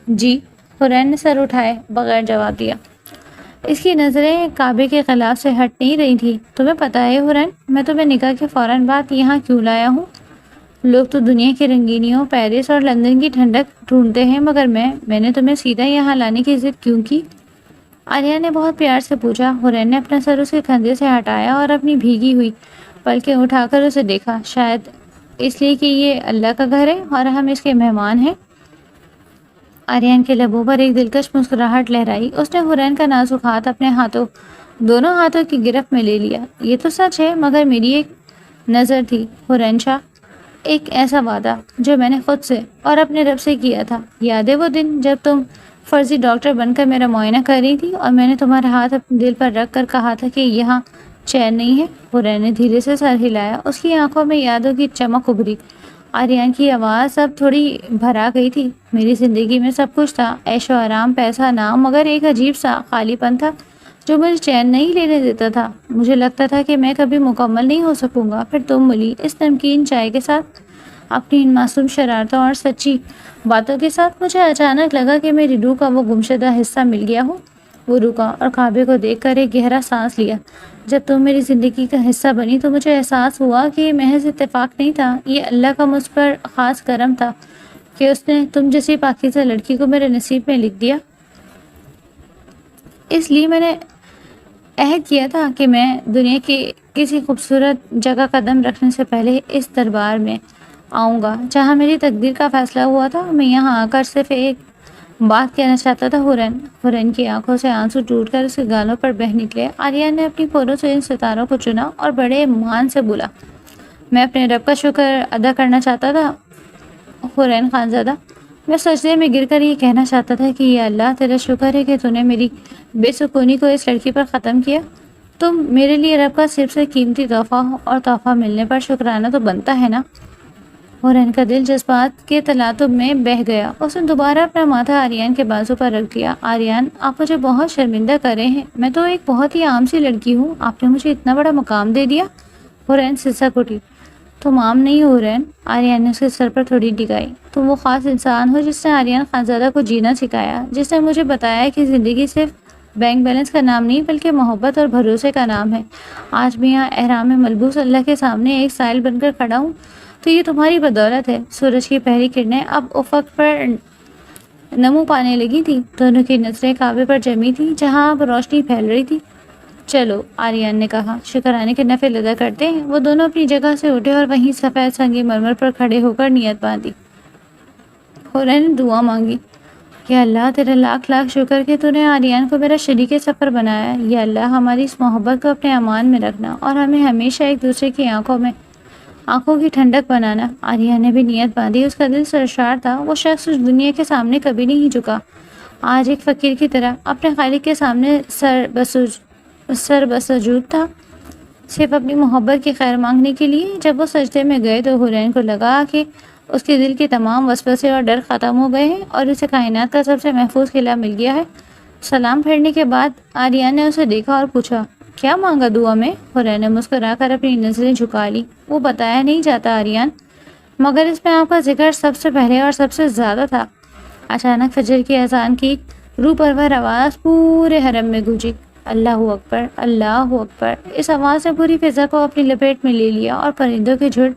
جی، حورین نے سر اٹھائے بغیر جواب دیا۔ اس کی نظریں کعبے کے خلاف سے ہٹ نہیں رہی تھی۔ تمہیں پتہ ہے حورین، میں تمہیں نکاح کے فوراً بعد یہاں کیوں لایا ہوں؟ لوگ تو دنیا کی رنگینیوں، پیرس اور لندن کی ٹھنڈک ڈھونڈتے ہیں مگر میں نے تمہیں سیدھا یہاں لانے کی ضد کیوں کی؟ آریان نے بہت پیار سے پوچھا۔ حورین نے اپنا سر اس کے کندھے سے ہٹایا اور اپنی بھیگی ہوئی پلکیں اٹھا کر اسے دیکھا۔ شاید اس لیے کہ یہ اللہ کا گھر ہے اور ہم اس کے مہمان ہیں۔ آریان کے لبوں پر ایک دلکش مسکراہٹ لہرائی۔ اس نے حورین کا نازک ہاتھ اپنے دونوں ہاتھوں کی گرفت میں لے لیا۔ یہ تو سچ ہے مگر میری ایک نظر تھی حورین شاہ، ایک ایسا وعدہ جو میں نے خود سے اور اپنے رب سے کیا تھا۔ یاد ہے وہ دن جب تم فرضی ڈاکٹر بن کر میرا معائنہ کر رہی تھی اور میں نے تمہارا ہاتھ اپنے دل پر رکھ کر کہا تھا کہ یہاں چین نہیں ہے؟ حورین نے دھیرے سے سر ہلایا۔ اس کی آنکھوں میں یادوں کی چمک ابھری۔ آریان کی آواز اب تھوڑی بھرا گئی تھی۔ میری زندگی میں سب کچھ تھا، عیش و آرام، پیسہ، نام، مگر ایک عجیب سا خالی پن تھا جو مجھے چین نہیں لینے دیتا تھا۔ مجھے لگتا تھا کہ میں کبھی مکمل نہیں ہو سکوں گا۔ پھر تم ملی اس نمکین چائے کے ساتھ، اپنی ان معصوم شرارتوں اور سچی باتوں کے ساتھ۔ مجھے اچانک لگا کہ میری روح کا وہ گمشدہ حصہ مل گیا ہو۔ وہ رکا اور کعبے کو دیکھ کر ایک گہرا سانس لیا۔ جب تم میری زندگی کا حصہ بنی تو مجھے احساس ہوا کہ یہ محض اتفاق نہیں تھا، یہ اللہ کا مجھ پر خاص کرم تھا کہ اس نے تم جیسی پاکیزہ لڑکی کو میرے نصیب میں لکھ دیا۔ اس لیے میں نے عہد کیا تھا کہ میں دنیا کی کسی خوبصورت جگہ قدم رکھنے سے پہلے اس دربار میں آؤں گا جہاں میری تقدیر کا فیصلہ ہوا تھا۔ میں یہاں آ کر صرف ایک بات کہنا چاہتا تھا ہورین کی آنکھوں سے آنسو ٹوٹ کر اس کے گالوں پر بہہ نکلے۔ آریان نے اپنی پھولوں سے ان ستاروں کو چنا اور بڑے مان سے بولا، میں اپنے رب کا شکر ادا کرنا چاہتا تھا ہورین خانزادہ۔ میں سجدے میں گر کر یہ کہنا چاہتا تھا کہ یا اللہ، تیرا شکر ہے کہ تو نے میری بے سکونی کو اس لڑکی پر ختم کیا۔ تم میرے لیے رب کا سب سے قیمتی تحفہ ہو، اور تحفہ ملنے پر شکرانہ تو بنتا ہے نا۔ ہورین کا دل جذبات کے تلاطم میں بہہ گیا۔ اس نے دوبارہ اپنا ماتھا آریان کے بازو پر رکھ دیا۔ آریان، آپ مجھے بہت شرمندہ کر رہے ہیں، میں تو ایک بہت ہی عام سی لڑکی ہوں، آپ نے مجھے اتنا بڑا مقام دے دیا۔ ہورین سسک اٹھی۔ تم عام نہیں ہو ہورین، آریان نے اس کے سر پر تھوڑی ٹکائی۔ تم وہ خاص انسان ہو جس نے آریان خانزادہ کو جینا سکھایا، جس نے مجھے بتایا کہ زندگی صرف بینک بیلنس کا نام نہیں بلکہ محبت اور بھروسے کا نام ہے۔ آج میں یہاں احرام ملبوس اللہ کے سامنے ایک سائل بن کر کھڑا ہوں تو یہ تمہاری بدولت ہے۔ سورج کی پہلی کرنیں اب افق پر نمو پانے لگی تھی، دونوں کی نظریں کعبے پر جمی تھی جہاں اب روشنی پھیل رہی تھی۔ چلو، آریان نے کہا، شکرانے کے نفل ادا کرتے ہیں۔ وہ دونوں اپنی جگہ سے اٹھے اور وہیں سفید سنگ مرمر پر کھڑے ہو کر نیت باندھی۔ ہورین نے دعا مانگی، یا اللہ، تیرا لاکھ لاکھ شکر کہ تو نے آریان کو میرا شریک سفر بنایا۔ یا اللہ، ہماری اس محبت کو اپنے امان میں رکھنا اور ہمیں ہمیشہ ایک دوسرے کی آنکھوں کی ٹھنڈک بنانا۔ آریان نے بھی نیت باندھی۔ اس کا دل سرشار تھا۔ وہ شخص اس دنیا کے سامنے کبھی نہیں جھکا، آج ایک فقیر کی طرح اپنے خالق کے سامنے سر بسجود تھا، صرف اپنی محبت کی خیر مانگنے کے لیے۔ جب وہ سجدے میں گئے تو ہورین کو لگا کہ اس کے دل کے تمام وسوسے اور ڈر ختم ہو گئے ہیں اور اسے کائنات کا سب سے محفوظ قلعہ مل گیا ہے۔ سلام پھیرنے کے بعد آریان نے اسے دیکھا اور پوچھا، کیا مانگا دعا میں؟ ہورین نے مسکرا کر اپنی نظریں جھکا لی۔ وہ بتایا نہیں جاتا آریان، مگر اس میں آپ کا ذکر سب سے پہلے اور سب سے زیادہ تھا۔ اچانک فجر کی اذان کی روح پرور آواز پورے حرم میں گونجی، اللہ اکبر، اللہ اکبر۔ اس آواز نے پوری فضا کو اپنی لپیٹ میں لے لیا اور پرندوں کے جھنڈ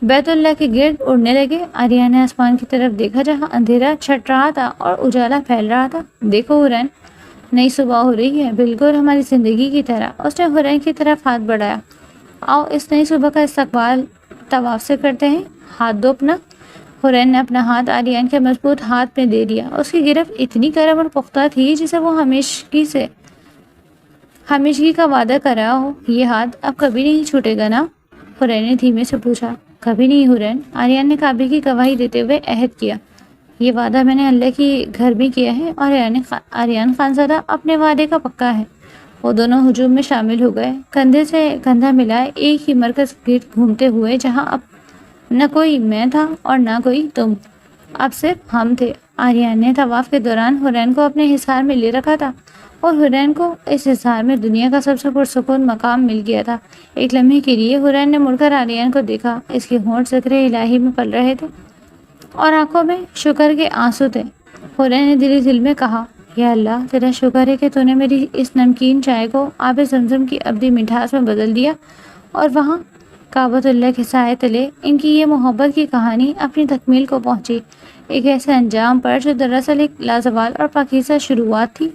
بیت اللہ کے گرد اڑنے لگے۔ آریان نے آسمان کی طرف دیکھا جہاں اندھیرا چھٹ رہا تھا اور اجالا پھیل رہا تھا۔ دیکھو ہورین، نئی صبح ہو رہی ہے، بالکل ہماری زندگی کی طرح۔ اس نے ہورین کی طرف ہاتھ بڑھایا۔ آؤ اس نئی صبح کا استقبال طواف سے کرتے ہیں، ہاتھ دو اپنا۔ ہورین نے اپنا ہاتھ آریان کے مضبوط ہاتھ میں دے دیا۔ اس کی گرفت اتنی گرم اور پختہ تھی جسے وہ ہمیشگی کا وعدہ کر رہا ہو۔ یہ ہاتھ اب کبھی نہیں چھوٹے گا نا؟ ہورین نے دھیمے سے پوچھا۔ کبھی نہیں ہورین، آریان نے کعبے کی گواہی دیتے ہوئے عہد کیا۔ یہ وعدہ میں نے اللہ کی گھر بھی کیا ہے، اور آریان خانزادہ اپنے وعدے کا پکا ہے۔ وہ دونوں ہجوم میں شامل ہو گئے، کندھے سے کندھا ملائے، ایک ہی مرکز گرد گھومتے ہوئے، جہاں اب نہ کوئی میں تھا اور نہ کوئی تم، اب صرف ہم تھے۔ آریان نے طواف کے دوران ہورین کو اپنے حصار میں لے رکھا تھا، اور ہورین کو اس حصار میں دنیا کا سب سے پرسکون مقام مل گیا تھا۔ ایک لمحے کے لیے ہورین نے مڑ کر آریان کو دیکھا۔ اس کے ہونٹ ذکر الہی میں پل رہے تھے اور آنکھوں میں شکر کے آنسو تھے۔ ہورین نے دل میں کہا، یا اللہ، تیرا شکر ہے کہ تو نے میری اس نمکین چائے کو آب زمزم کی ابدی مٹھاس میں بدل دیا، اور وہاں کعبۃ اللہ کے سائے تلے ان کی یہ محبت کی کہانی اپنی تکمیل کو پہنچی، ایک ایسے انجام پر جو دراصل ایک لازوال اور پاکیزہ شروعات تھی۔